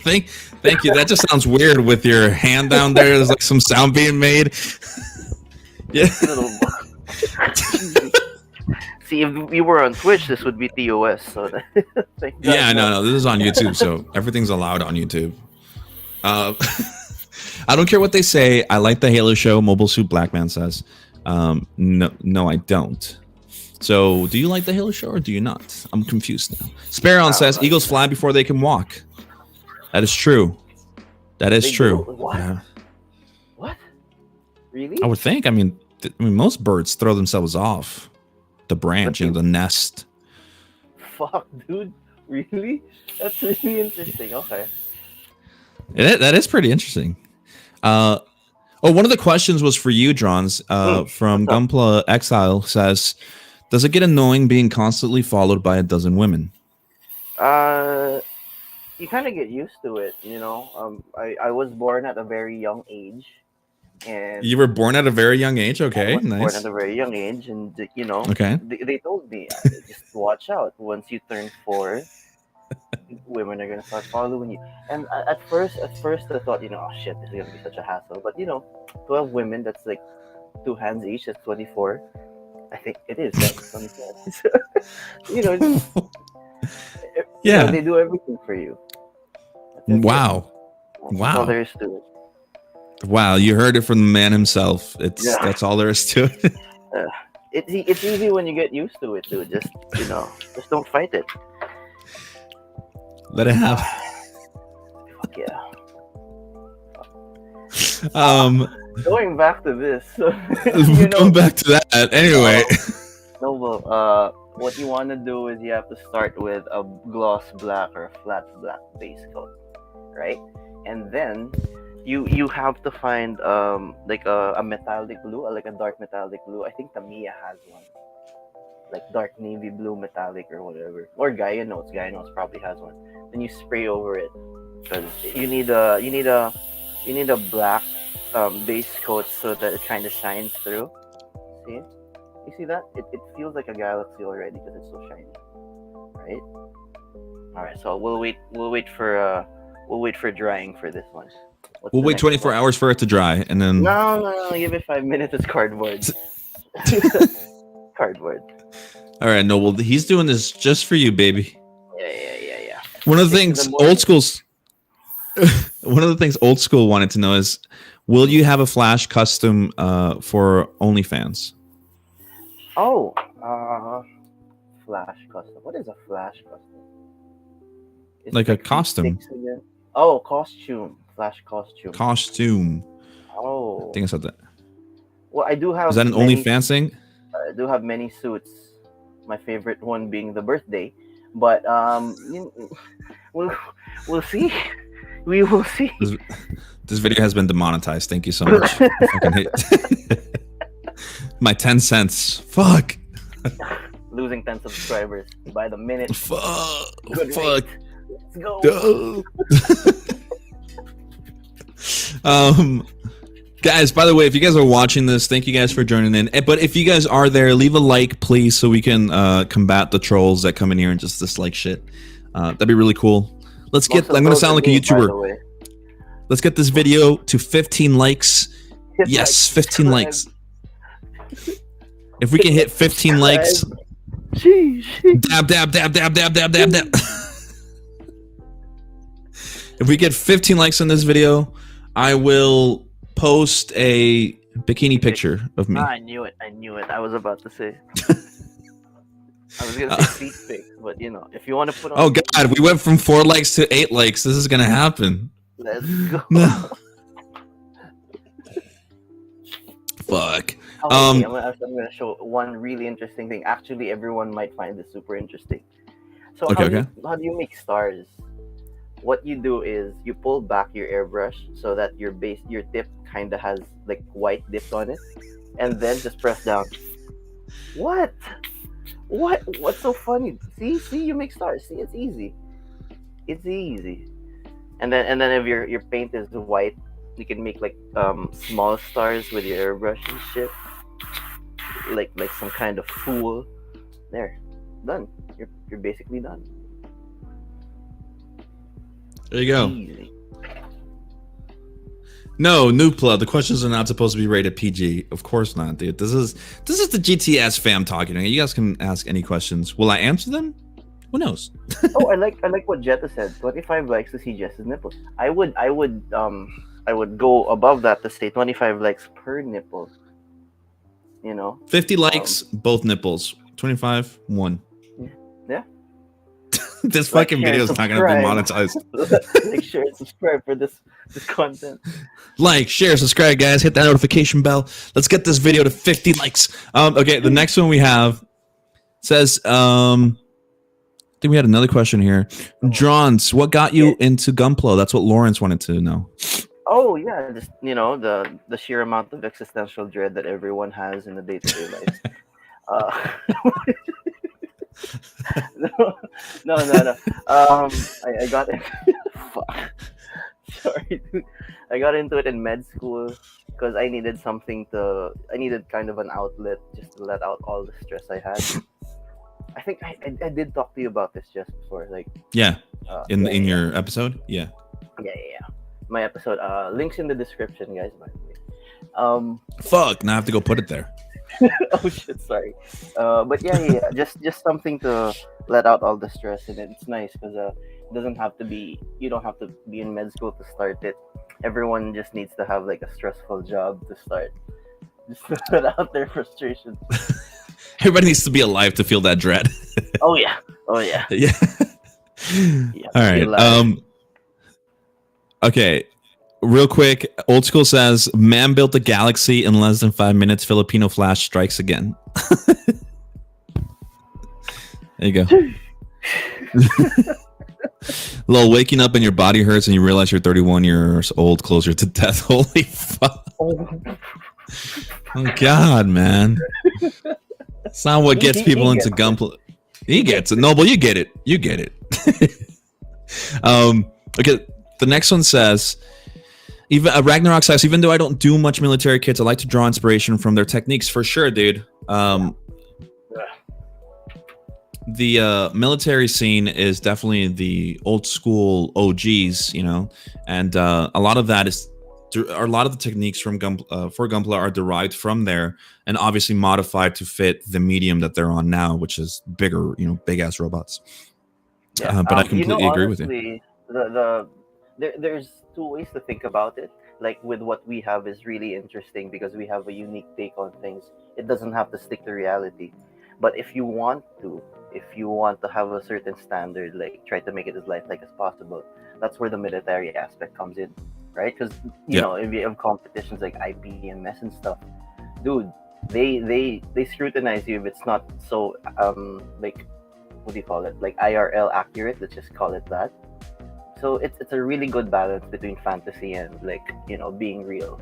Man. Thank you. That just sounds weird with your hand down there. There's like some sound being made. Yeah. See, if we were on Twitch, this would be TOS. So yeah, no, this is on YouTube, so everything's allowed on YouTube. I don't care what they say. I like the Halo show. Mobile Suit Black Man says, no, I don't. So, do you like the Halo show or do you not? I'm confused now. Sparon says eagles fly before they can walk. That is true. That is true. What? Yeah. What? Really? I would think. I mean, most birds throw themselves off the branch, the nest. Fuck, dude. Really? That's really interesting. Okay. That is pretty interesting. One of the questions was for you, Drons, from Gunpla Exile says, does it get annoying being constantly followed by a dozen women? You kind of get used to it, I was born at a very young age. And you were born at a very young age? Okay, nice. Born at a very young age, and okay. They told me, just watch out. Once you turn 4, women are gonna start following you. And at first I thought, oh shit, this is gonna be such a hassle. But 12 women, that's like 2 hands each. That's 24. I think it is. Yeah, they do everything for you. Wow. That's all there is to it. Wow, you heard it from the man himself. That's all there is to it. It's easy when you get used to it, dude. Just don't fight it. Let it happen. Fuck yeah. Going back to this. Going back to that. Anyway. What you want to do is you have to start with a gloss black or a flat black base coat, right? And then you have to find like a metallic blue, like a dark metallic blue. I think Tamiya has one, like dark navy blue metallic or whatever, or Gaia Notes probably has one. Then you spray over it because you need a black base coat so that it kind of shines through. See? You see that? It feels like a galaxy already because it's so shiny, right? All right, so we'll wait for drying for this one. We'll wait 24 hours for it to dry, and then no, give it 5 minutes. It's cardboard. Cardboard. All right, no, well, he's doing this just for you, baby. Yeah. One of the things old school wanted to know is, will you have a Flash custom for OnlyFans? Oh, Flash custom. What is a Flash custom? Like a costume. Oh, costume. Flash costume. Costume. Oh. I think I said that. Well, I do have. Is that an OnlyFans thing? I do have many suits. My favorite one being the birthday, but we'll see. We will see. This video has been demonetized. Thank you so much. I fucking hate my 10 cents. Fuck. Losing 10 subscribers by the minute. Fuck. Good Fuck. Let's go. Guys, by the way, if you guys are watching this, thank you guys for joining in. But if you guys are there, leave a like, please, so we can combat the trolls that come in here and just dislike shit. That'd be really cool. I'm gonna sound like a YouTuber. Let's get this video to 15 likes. Yes, 15 likes. If we can hit 15 likes, dab, dab, dab, dab, dab, dab, dab, dab. If we get 15 likes on this video, I will post a bikini picture of me. I knew it. I was about to say. I was gonna say feet pics, but if you want to put on. Oh God, we went from 4 likes to 8 likes. This is gonna happen. Let's go. No. Fuck. I'm gonna show one really interesting thing. Actually, everyone might find this super interesting. So how do you make stars? What you do is you pull back your airbrush so that your tip kind of has like white dips on it, and then just press down. What? What's so funny? See, you make stars. See, it's easy. It's easy. And then if your paint is white, you can make like small stars with your airbrush and shit. Like some kind of fool. There, done. You're basically done. There you go. Easy. No, Gunpla. The questions are not supposed to be rated PG. Of course not, dude. This is the GTS fam talking. You guys can ask any questions. Will I answer them? Who knows? Oh, I like what Jetta said. 25 likes to see Jess's nipples. I would go above that to say 25 likes per nipple. 50 likes, both nipples. 25, 1. Yeah. This fucking video is not going to be monetized. Like, share, and subscribe for this content. Like, share, subscribe, guys. Hit that notification bell. Let's get this video to 50 likes. Okay, the next one we have says, I think we had another question here. Dranzi, what got you into Gunplow? That's what Lawrence wanted to know. Oh yeah, just the sheer amount of existential dread that everyone has in the day-to-day life. No. I got it. Fuck. Sorry, dude. I got into it in med school because I needed kind of an outlet just to let out all the stress I had. I think I did talk to you about this just before, like. Yeah. In your episode, yeah. Yeah. My episode. Links in the description, guys. By the way. Fuck. Now I have to go put it there. Oh shit, sorry. But yeah. Just something to let out all the stress, and it's nice because it doesn't have to be. You don't have to be in med school to start it. Everyone just needs to have like a stressful job to start. Just to let out their frustration. Everybody needs to be alive to feel that dread. Oh yeah. Yeah. All right. Okay. Real quick, Old School says, man built a galaxy in less than 5 minutes. Filipino Flash strikes again. There you go. Little waking up and your body hurts and you realize you're 31 years old, closer to death. Holy fuck. Oh God, man. It's not what gets people into Gunpla. He gets it. Noble, you get it. Okay, the next one says, even Ragnarok says, even though I don't do much military kits, I like to draw inspiration from their techniques. For sure, dude. The military scene is definitely the old school OGs, and a lot of that is, a lot of the techniques from Gunpla are derived from there, and obviously modified to fit the medium that they're on now, which is bigger, big ass robots. Yeah. But I completely agree with you. There's two ways to think about it. Like with what we have is really interesting because we have a unique take on things. It doesn't have to stick to reality. But if you want to have a certain standard, like try to make it as lifelike as possible, that's where the military aspect comes in, right? Because if you have competitions like IPMS and stuff, dude, they scrutinize you if it's not so like, what do you call it? Like IRL accurate. Let's just call it that. So it's a really good balance between fantasy and being real.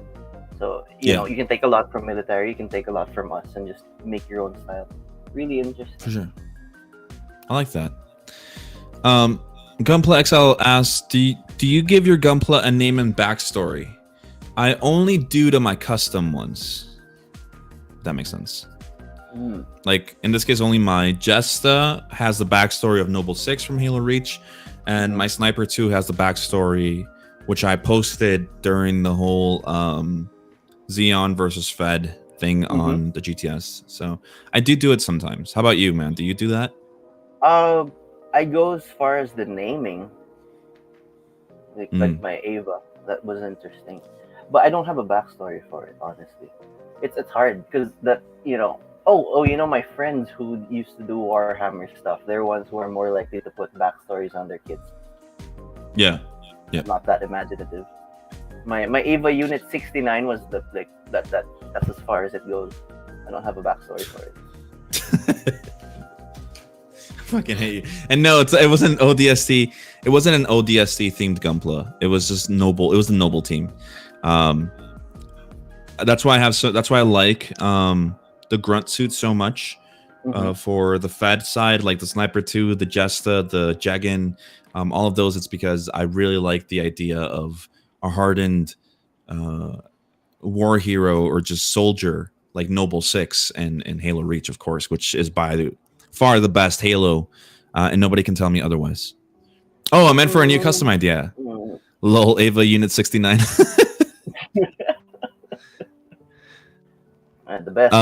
So you can take a lot from military, you can take a lot from us, and just make your own style. Really interesting. For sure. I like that. Gunpla XL asks, do you give your Gunpla a name and backstory? I only do to my custom ones. If that makes sense. Like in this case, only my Jesta has the backstory of Noble 6 from Halo Reach, and my Sniper 2 has the backstory, which I posted during the whole Xeon versus Fed thing on the GTS. So I do it sometimes. How about you, man? Do you do that? I go as far as the naming, like my Ava. That was interesting, but I don't have a backstory for it. Honestly, it's hard because that my friends who used to do Warhammer stuff, they're ones who are more likely to put backstories on their kids. Yeah. Not that imaginative. My Ava Unit 69 was that's as far as it goes. I don't have a backstory for it. Fucking hate you. And no, it wasn't ODST. It wasn't an ODST themed Gunpla. It was just noble. It was the noble team. That's why I like the grunt suit so much. For the Fed side, like the Sniper 2, the Jester, the Jagan, all of those, it's because I really like the idea of a hardened war hero or just soldier like Noble 6 and Halo Reach, of course, which is by far the best Halo, and nobody can tell me otherwise. Oh, I'm in for a new custom idea. Lol, Ava Unit 69. The best.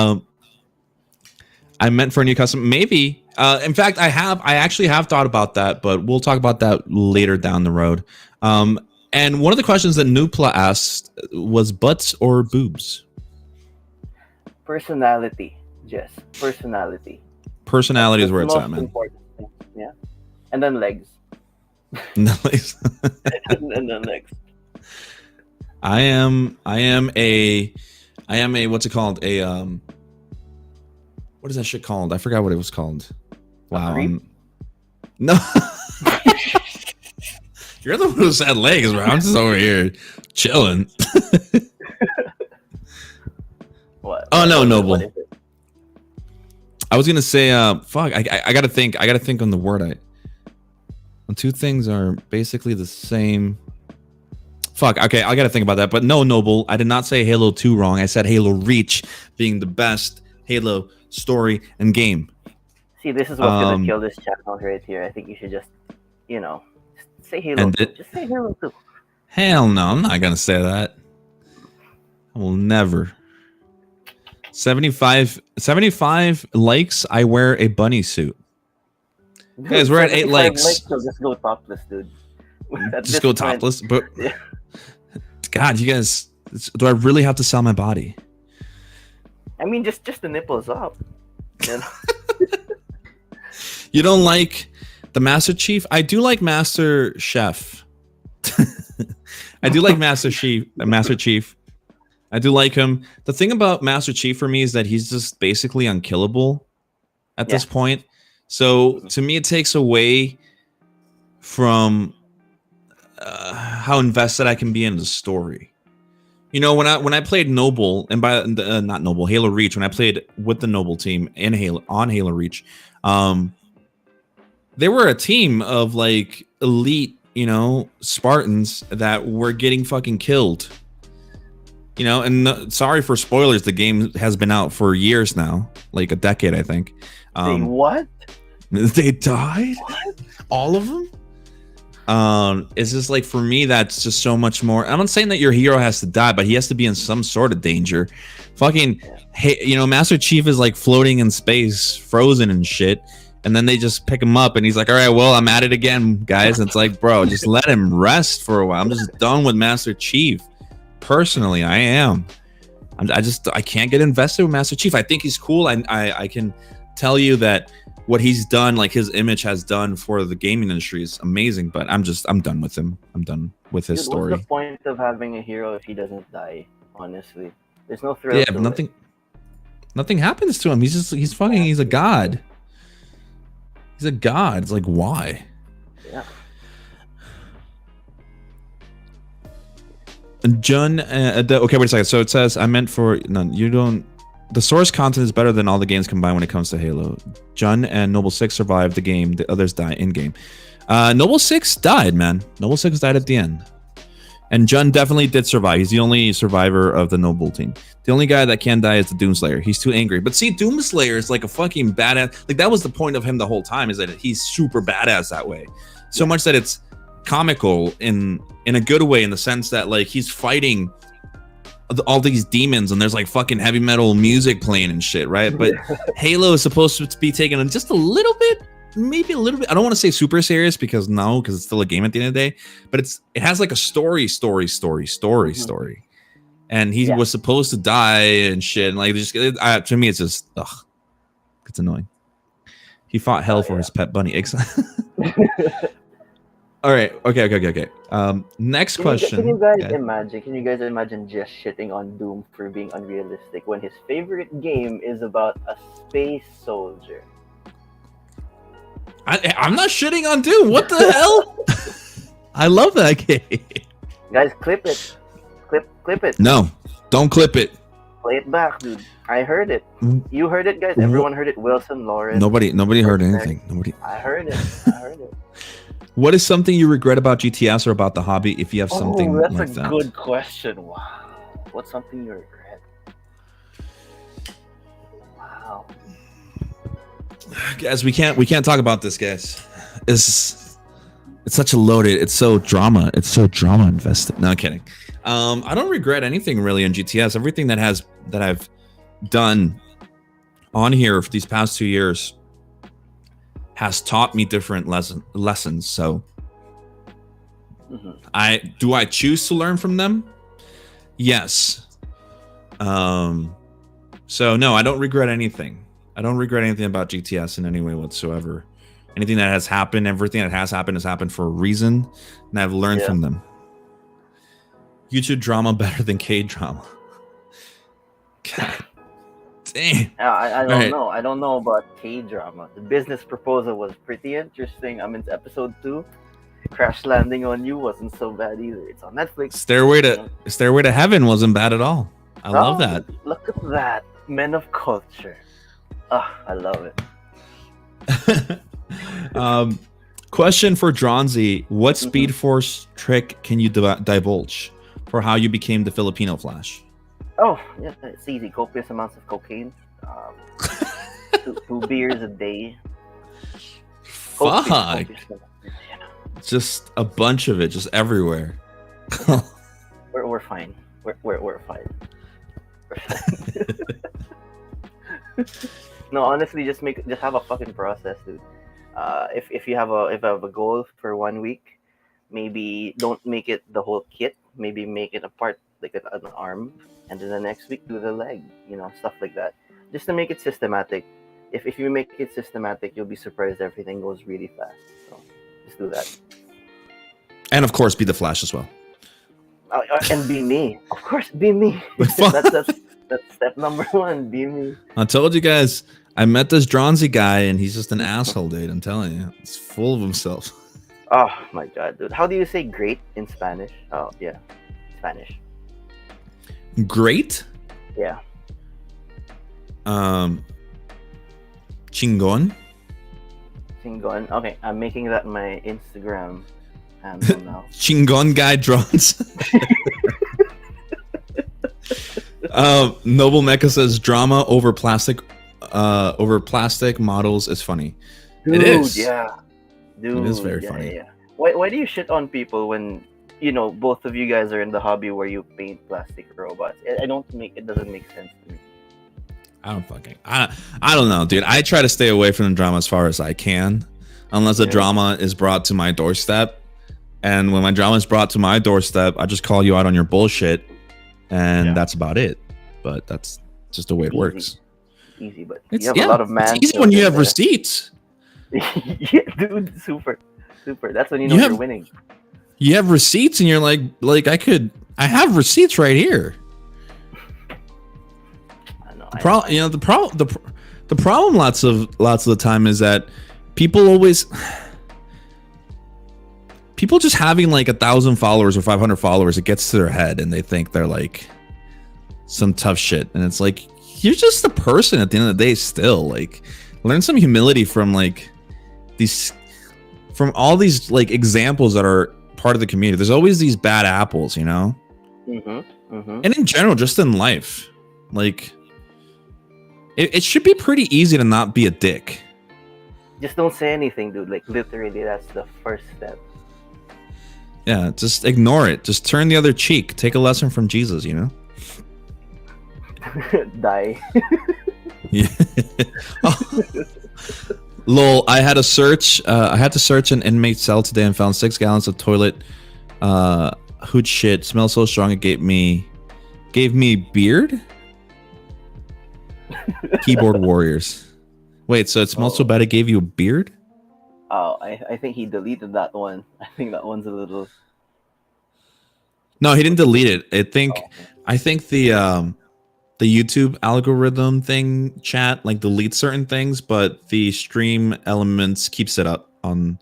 I meant for a new custom, maybe. In fact, I actually have thought about that, but we'll talk about that later down the road. And one of the questions that Nupla asked was butts or boobs? Personality, Jess. Personality. Personality is where it's at, man. Important. Yeah. And then legs. And then legs. I am a what's it called? What is that shit called? I forgot what it was called. Wow. No. You're the one who said legs, bro. I'm just over here chilling. What? Oh no, Noble. I was gonna say, fuck. I gotta think. I gotta think on the word. Two things are basically the same. Fuck. Okay, I gotta think about that. But no, Noble. I did not say Halo 2 wrong. I said Halo Reach being the best Halo story and game. See, this is what's gonna kill this channel right here. I think you should just, say Halo 2. Just say Halo 2. Hell no, I'm not gonna say that. I will never. 75 likes. I wear a bunny suit. Guys, we're at 8 likes. So just go topless, dude. Just go topless. But God, you guys, do I really have to sell my body? I mean, just the nipples up. You don't like the Master Chief? I do like Master Chef. I do like Master Chief. I do like him. The thing about Master Chief for me is that he's just basically unkillable at this point. So to me, it takes away from how invested I can be in the story. When I played Noble, and by not Noble, Halo Reach, when I played with the Noble team in Halo Reach, they were a team of like elite, Spartans that were getting fucking killed. And sorry for spoilers, the game has been out for years now, like a decade, I think. What? They died? What? All of them? It's just like, for me, that's just so much more. I'm not saying that your hero has to die, but he has to be in some sort of danger. Fucking, Master Chief is like floating in space, frozen and shit. And then they just pick him up and he's like, all right, well, I'm at it again, guys. And it's like, bro, just let him rest for a while. I'm just done with Master Chief. Personally, I am. I can't get invested with Master Chief. I think he's cool. I can tell you that what he's done, like his image has done for the gaming industry, is amazing. But I'm done with him. I'm done with his story. What's the point of having a hero if he doesn't die? Honestly, there's no thrill. Yeah, but nothing happens to him. He's a god. He's a god. It's like, why? Yeah. Jun, okay, wait a second. So it says, I meant for none. You don't. The source content is better than all the games combined when it comes to Halo. Jun and Noble 6 survived the game. The others die in game. Noble 6 died, man. Noble 6 died at the end. And Jun definitely did survive. He's the only survivor of the Noble team. The only guy that can die is the Doomslayer. He's too angry. But see, Doomslayer is like a fucking badass. Like, that was the point of him the whole time, is that he's super badass that way. So much that it's comical in a good way, in the sense that, like, he's fighting all these demons and there's like fucking heavy metal music playing and shit, right? But Halo is supposed to be taken just a little bit, maybe a little bit. I don't want to say super serious because it's still a game at the end of the day. But it has like a story. And he was supposed to die and shit. And like, to me, it's just it's annoying. He fought hell for his pet bunny. All right. Okay. Next question. Can you guys imagine Jess shitting on Doom for being unrealistic when his favorite game is about a space soldier? I'm not shitting on Doom. What the hell? I love that game. Guys, clip it. Clip it. No, don't clip it. Play it back, dude. I heard it. You heard it, guys. Everyone heard it. Wilson, Lauren. Nobody heard anything. Nobody. I heard it. What is something you regret about GTS or about the hobby, if you have something like that? That's a good question. Wow. What's something you regret? Wow. Guys, we can't talk about this, guys. It's such a loaded. It's so drama invested. No, I'm kidding. I don't regret anything really in GTS. Everything that I've done on here for these past 2 years has taught me different lessons. So I choose to learn from them? Yes. So no, I don't regret anything. I don't regret anything about GTS in any way whatsoever. Anything that has happened, everything that has happened for a reason, and I've learned from them. YouTube drama better than K-drama. God damn. I don't know. I don't know about K-drama. The business proposal was pretty interesting. I'm in episode 2. Crash Landing on You wasn't so bad either. It's on Netflix. Stairway to Heaven wasn't bad at all. I love that. Look at that. Men of culture. I love it. Question for Dranzi. What Speed Force trick can you divulge for how you became the Filipino Flash? Oh, yeah, it's easy. Copious amounts of cocaine. 2 beers a day. Fuck. Just a bunch of it, just everywhere. We're fine. We're fine. No, honestly, just have a fucking process, dude. If you have a goal for 1 week, maybe don't make it the whole kit. Maybe make it a part, like an arm, and then the next week do the leg. Stuff like that. Just to make it systematic. If you make it systematic, you'll be surprised everything goes really fast. So just do that. And of course, be the Flash as well. And be me. Of course, be me. That's step number 1. Be me. I told you guys, I met this Dranzi guy, and he's just an asshole, dude. I'm telling you. He's full of himself. Oh, my God, dude. How do you say great in Spanish? Oh, yeah. Spanish. Great? Yeah. Chingon? Chingon. Okay, I'm making that my Instagram handle now. Chingon guy draws. Noble Mecha says drama over plastic models is funny. Dude, it is. Yeah. Dude, it is very funny. Yeah. Why do you shit on people when both of you guys are in the hobby where you paint plastic robots? It doesn't make sense to me. I don't know, dude. I try to stay away from the drama as far as I can, unless the drama is brought to my doorstep. And when my drama is brought to my doorstep, I just call you out on your bullshit, and that's about it. But that's just the way it works. Easy, but you have a lot of man. It's easy when you have receipts. Yeah, dude, super. That's when you're winning. You have receipts, and you're like I have receipts right here. The problem lots of the time is that people just having like 1,000 followers or 500 followers, it gets to their head and they think they're like some tough shit, and it's like, you're just a person at the end of the day still. Like, learn some humility from all these like examples that are part of the community. There's always these bad apples, and in general, just in life, like it should be pretty easy to not be a dick. Just don't say anything, dude. Like, literally, that's the first step. Yeah, just ignore it. Just turn the other cheek. Take a lesson from Jesus, Die. Yeah. Oh, lol, I had to search an inmate cell today and found 6 gallons of toilet hoot shit. Smells so strong it gave me beard. Keyboard warriors. Wait, so it smells so bad it gave you a beard? Oh, I think he deleted that one. I think that one's a little. No, he didn't delete it. I think the YouTube algorithm thing chat like deletes certain things, but the stream elements keeps it up on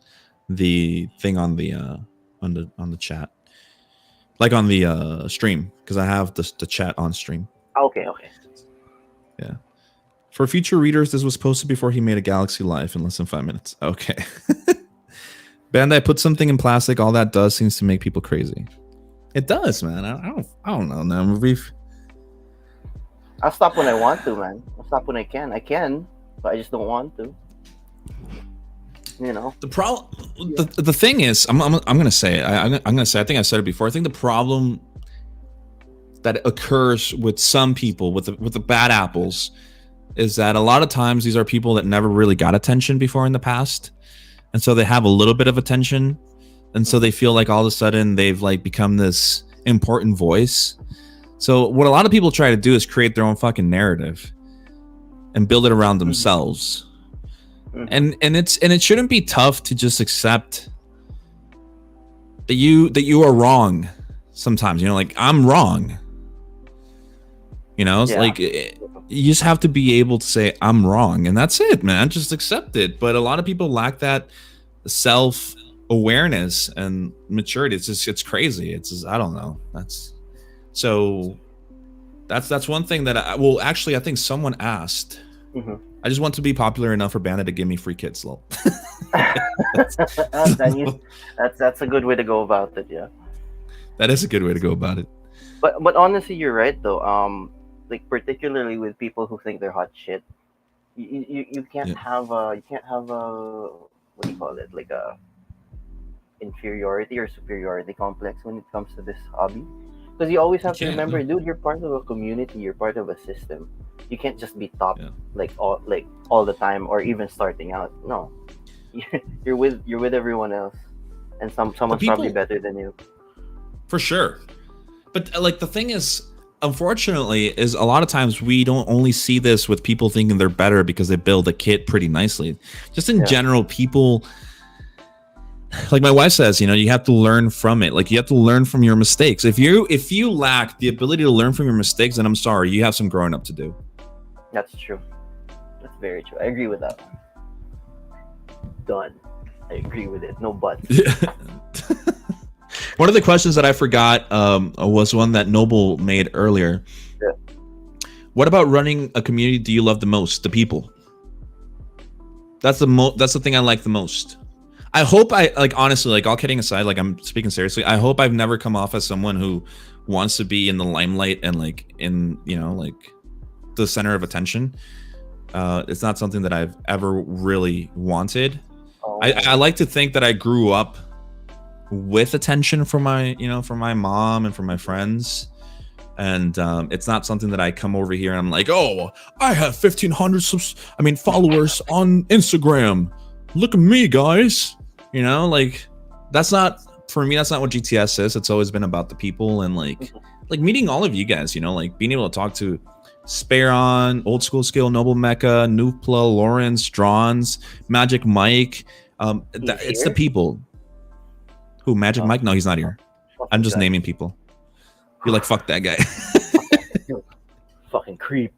the thing on the chat, like on the stream, because I have the chat on stream. Okay. Yeah. For future readers, this was posted before he made a Galaxy Live in less than 5 minutes. Okay. Bandai put something in plastic. All that does seems to make people crazy. It does, man. I don't know. Now I'll stop when I want to, man. I'll stop when I can. I can, but I just don't want to. You know. The problem. The thing is, I'm gonna say it. I'm gonna say. I think I said it before. I think the problem that occurs with some people with the bad apples is that a lot of times these are people that never really got attention before in the past, and so they have a little bit of attention, and so they feel like all of a sudden they've like become this important voice. So what a lot of people try to do is create their own fucking narrative and build it around themselves. And it shouldn't be tough to just accept that you are wrong sometimes, you know, like I'm wrong. You know, it's like you just have to be able to say I'm wrong, and that's it, man. Just accept it. But a lot of people lack that self-awareness and maturity. It's crazy. It's just, I don't know. That's one thing that I think someone asked. I just want to be popular enough for Bandit to give me free kits, lol. That's a good way to go about it, yeah. That is a good way to go about it. But honestly, you're right though. Like particularly with people who think they're hot shit, you can't have a what do you call it, like a inferiority or superiority complex when it comes to this hobby, because you always have to remember, dude, you're part of a community, you're part of a system. You can't just be top all the time, or even starting out. No, you're with everyone else, and someone's probably better than you. For sure. But like the thing is, unfortunately, is a lot of times we don't only see this with people thinking they're better because they build a kit pretty nicely. Just in general, people, like my wife says, you know, you have to learn from it. Like you have to learn from your mistakes. If you lack the ability to learn from your mistakes, then I'm sorry, you have some growing up to do. That's true. That's very true. I agree with that. Done. I agree with it. No buts. One of the questions that I forgot was one that Noble made earlier. Yeah. What about running a community do you love the most? The people. That's the thing I like the most. I hope honestly, like all kidding aside, like I'm speaking seriously, I hope I've never come off as someone who wants to be in the limelight and like in, you know, like the center of attention. It's not something that I've ever really wanted. I like to think that I grew up with attention from my mom and from my friends, and it's not something that I come over here and I'm like, oh, I have 1,500 followers on Instagram. Look at me, guys. You know, like that's not, for me, that's not what GTS is. It's always been about the people and like meeting all of you guys, you know, like being able to talk to Speron, Old School Skill, Noble Mecha, Gunpla, Lawrence, Dranzi, Magic Mike. It's the people. Who, Magic Mike? No, he's not here. I'm just naming people. You're like, fuck that guy. Fucking creep.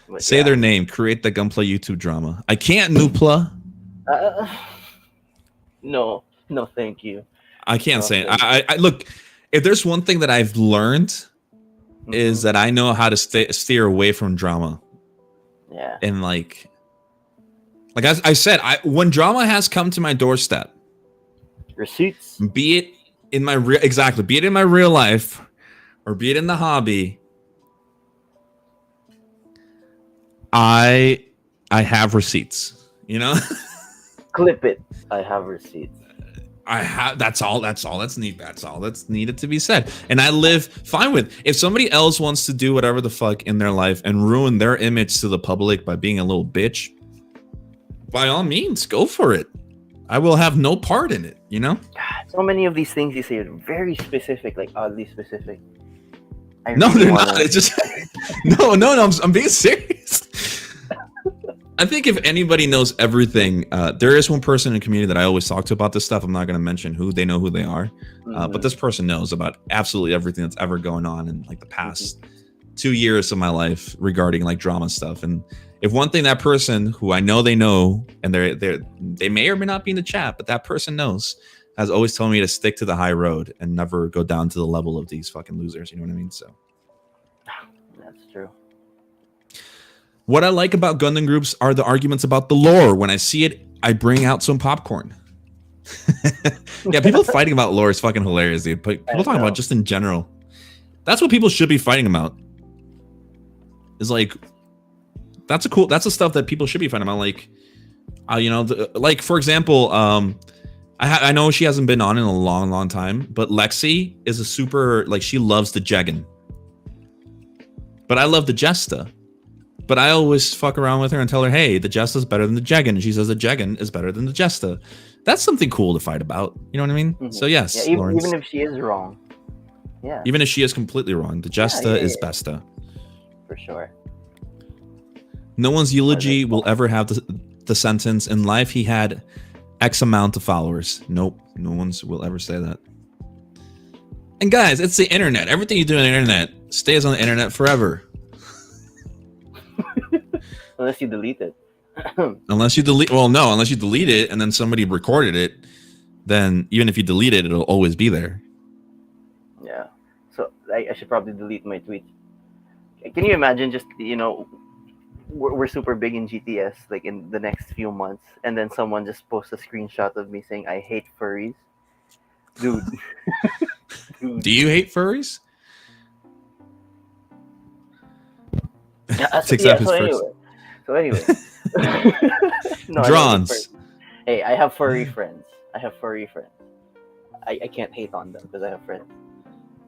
But say their name. Create the Gunpla YouTube drama. I can't, Gunpla. No, thank you. I can't say it. I look, if there's one thing that I've learned is that I know how to steer away from drama. Yeah. And like I said, when drama has come to my doorstep, receipts, be it in my real life or be it in the hobby, I have receipts, you know. Clip it. I have receipts. That's all that's needed to be said. And I live fine with if somebody else wants to do whatever the fuck in their life and ruin their image to the public by being a little bitch. By all means, go for it. I will have no part in it, you know? God, so many of these things you say are very specific, like oddly specific. No, they're not. It's just no. I'm being serious. I think if anybody knows everything, there is one person in the community that I always talk to about this stuff. I'm not going to mention who. They know who they are, but this person knows about absolutely everything that's ever going on in like the past 2 years of my life regarding like drama stuff. And if one thing that person who I know they know, and they may or may not be in the chat, but that person knows, has always told me to stick to the high road and never go down to the level of these fucking losers. You know what I mean? So that's true. What I like about Gundam groups are the arguments about the lore. When I see it, I bring out some popcorn. Yeah, people fighting about lore is fucking hilarious, dude. But people talking about just in general. That's what people should be fighting about. Is like, that's the stuff that people should be fighting about. Like, like for example, I know she hasn't been on in a long time, but Lexi is a super, like, she loves the Jegan. But I love the Jester. But I always fuck around with her and tell her, hey, the Jester is better than the Jegan. And she says the Jegan is better than the Jester. That's something cool to fight about. You know what I mean? Mm-hmm. So yes, yeah, even if she is wrong. Yeah. Even if she is completely wrong, the Jester is besta. For sure. No one's eulogy will ever have the sentence, in life he had X amount of followers. Nope. No one's will ever say that. And guys, it's the internet. Everything you do on the internet stays on the internet forever. Unless you delete it. Unless you delete it and then somebody recorded it, then even if you delete it, it'll always be there. Yeah. So I should probably delete my tweets. Can you imagine just, we're super big in GTS, like in the next few months, and then someone just posts a screenshot of me saying, I hate furries. Dude. Do you hate furries? So anyway. No, Drons. Hey, I have furry friends. I can't hate on them because I have friends.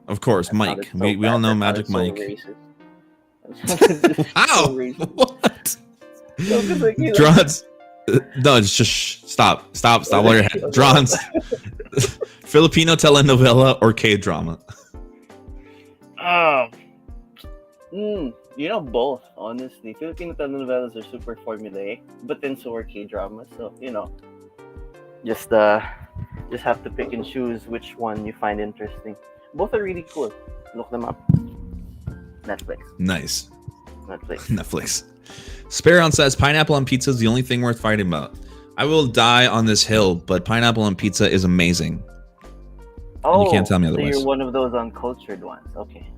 Of course, Mike. We all know Magic Mike. Wow. What? Drons. No, it's just stop while you're ahead. Drons. Filipino telenovela or K-drama? Both, honestly. Filipino telenovelas are super formulaic, but then so are K-dramas. So, just have to pick and choose which one you find interesting. Both are really cool. Look them up. Netflix. Nice. Netflix. Speron says, pineapple on pizza is the only thing worth fighting about. I will die on this hill, but pineapple on pizza is amazing. Oh, and you can't tell me otherwise. So you're one of those uncultured ones. Okay.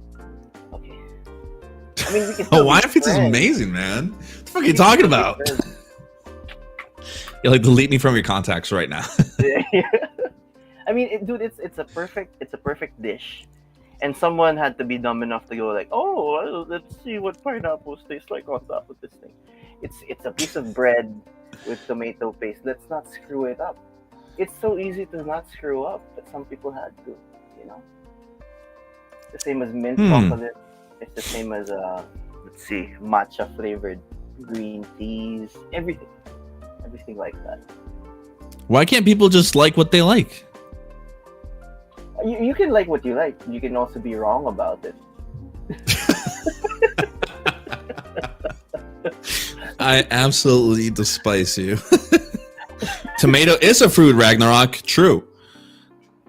I mean, we can Hawaiian pizza is amazing, man. What the fuck are you talking about? You delete me from your contacts right now. I mean, dude, it's a perfect dish, and someone had to be dumb enough to go like, oh, let's see what pineapples taste like on top of this thing. It's a piece of bread with tomato paste. Let's not screw it up. It's so easy to not screw up, but some people had to. The same as mint chocolate. It's the same as matcha flavored green teas, everything like that. Why can't people just like what they like? You can like what you like. You can also be wrong about it. I absolutely despise you. Tomato is a fruit, Ragnarok. True.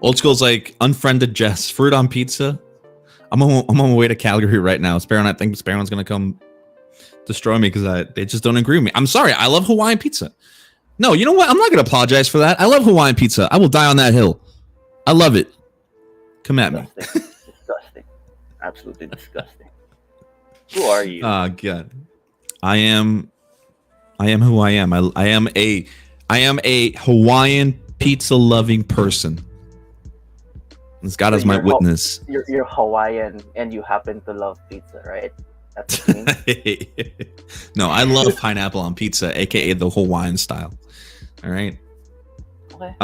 Old school's like unfriended Jess. Fruit on pizza. I'm on my way to Calgary right now. I think Speron's gonna come destroy me because they just don't agree with me. I'm sorry. I love Hawaiian pizza. No, you know what? I'm not gonna apologize for that. I love Hawaiian pizza. I will die on that hill. I love it. Come at me. Disgusting. Absolutely disgusting. Who are you? God. I am who I am. I am a Hawaiian pizza loving person. As God as my witness. You're Hawaiian and you happen to love pizza, right? That's what you mean? No, I love pineapple on pizza, aka the Hawaiian style. All right. Okay.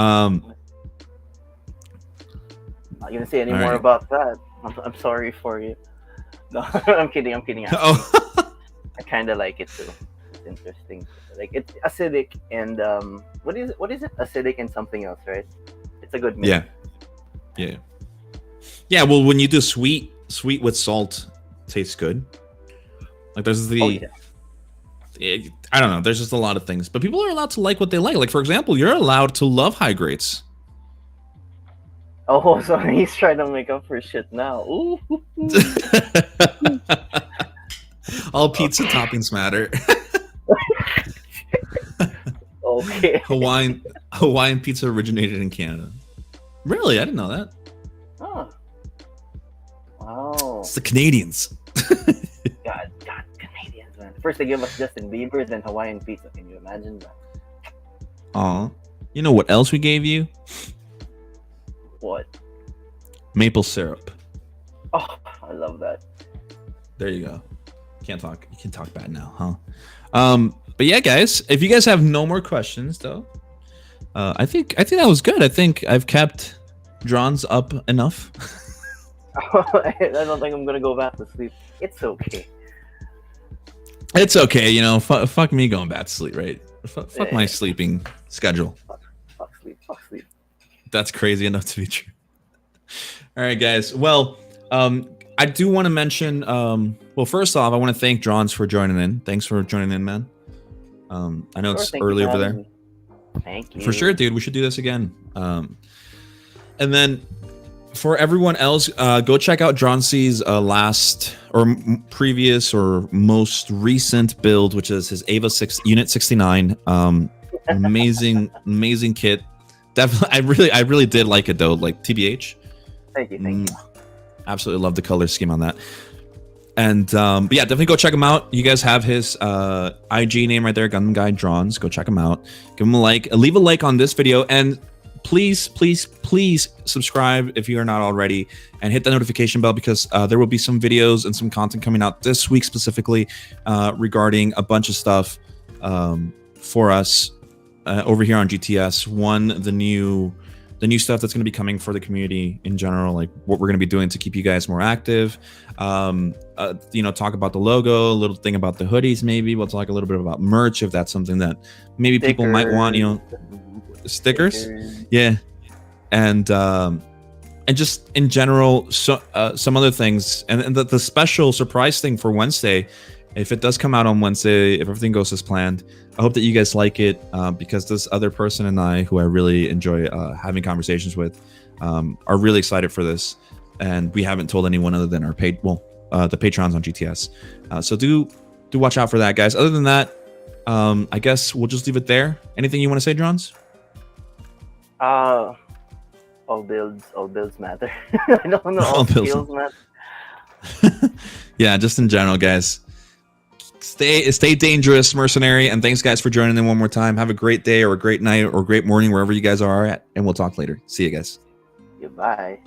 Not gonna say any more about that. I'm sorry for you. No, I'm kidding. Oh. I kind of like it too. It's interesting. Like it's acidic and what is it? Acidic and something else, right? It's a good mix. Yeah. Well, when you do sweet with salt, tastes good. Like there's I don't know. There's just a lot of things, but people are allowed to like what they like. Like for example, you're allowed to love high grades. Oh, so he's trying to make up for shit now. Ooh. All pizza toppings matter. Okay. Hawaiian pizza originated in Canada. Really? I didn't know that. Oh. Wow. It's the Canadians. God, Canadians, man. First they give us Justin Bieber, then Hawaiian pizza. Can you imagine that? Aw. You know what else we gave you? What? Maple syrup. Oh, I love that. There you go. You can talk bad now, huh? But yeah, guys, if you guys have no more questions though, I think that was good. I think I've kept Dranz up enough. I don't think I'm gonna go back to sleep. It's okay. It's okay, you know. Fuck me going back to sleep, right? Fuck my sleeping schedule. Fuck sleep. That's crazy enough to be true. All right, guys. Well, I do want to mention. Well, first off, I want to thank Dranz for joining in. Thanks for joining in, man. I know it's early over there. Thank you. For sure, dude. We should do this again. And then for everyone else, go check out Dranzi's last or previous or most recent build, which is his Ava 6 Unit 69. Amazing kit. Definitely, I really did like it though. Like TBH. Thank you. Absolutely love the color scheme on that. And but yeah, definitely go check him out. You guys have his IG name right there, Gun Guy Dranz. Go check him out. Give him a like. Leave a like on this video, and please subscribe if you are not already, and hit the notification bell because there will be some videos and some content coming out this week specifically regarding a bunch of stuff for us over here on GTS. One, the new stuff that's going to be coming for the community in general, like what we're going to be doing to keep you guys more active. Talk about the logo, a little thing about the hoodies. Maybe we'll talk a little bit about merch if that's something that maybe people might want. Stickers. Yeah, and just in general, so some other things, and the special surprise thing for Wednesday, if it does come out on Wednesday, if everything goes as planned, I hope that you guys like it because this other person and I, who I really enjoy having conversations with, are really excited for this, and we haven't told anyone other than our the patrons on GTS. So do watch out for that, guys. Other than that, I guess we'll just leave it there. Anything you want to say, Dranz? All builds matter. I don't know. All skills matter. Yeah, just in general, guys. Stay dangerous, mercenary, and thanks, guys, for joining in one more time. Have a great day or a great night or a great morning wherever you guys are at, and we'll talk later. See you guys. Goodbye.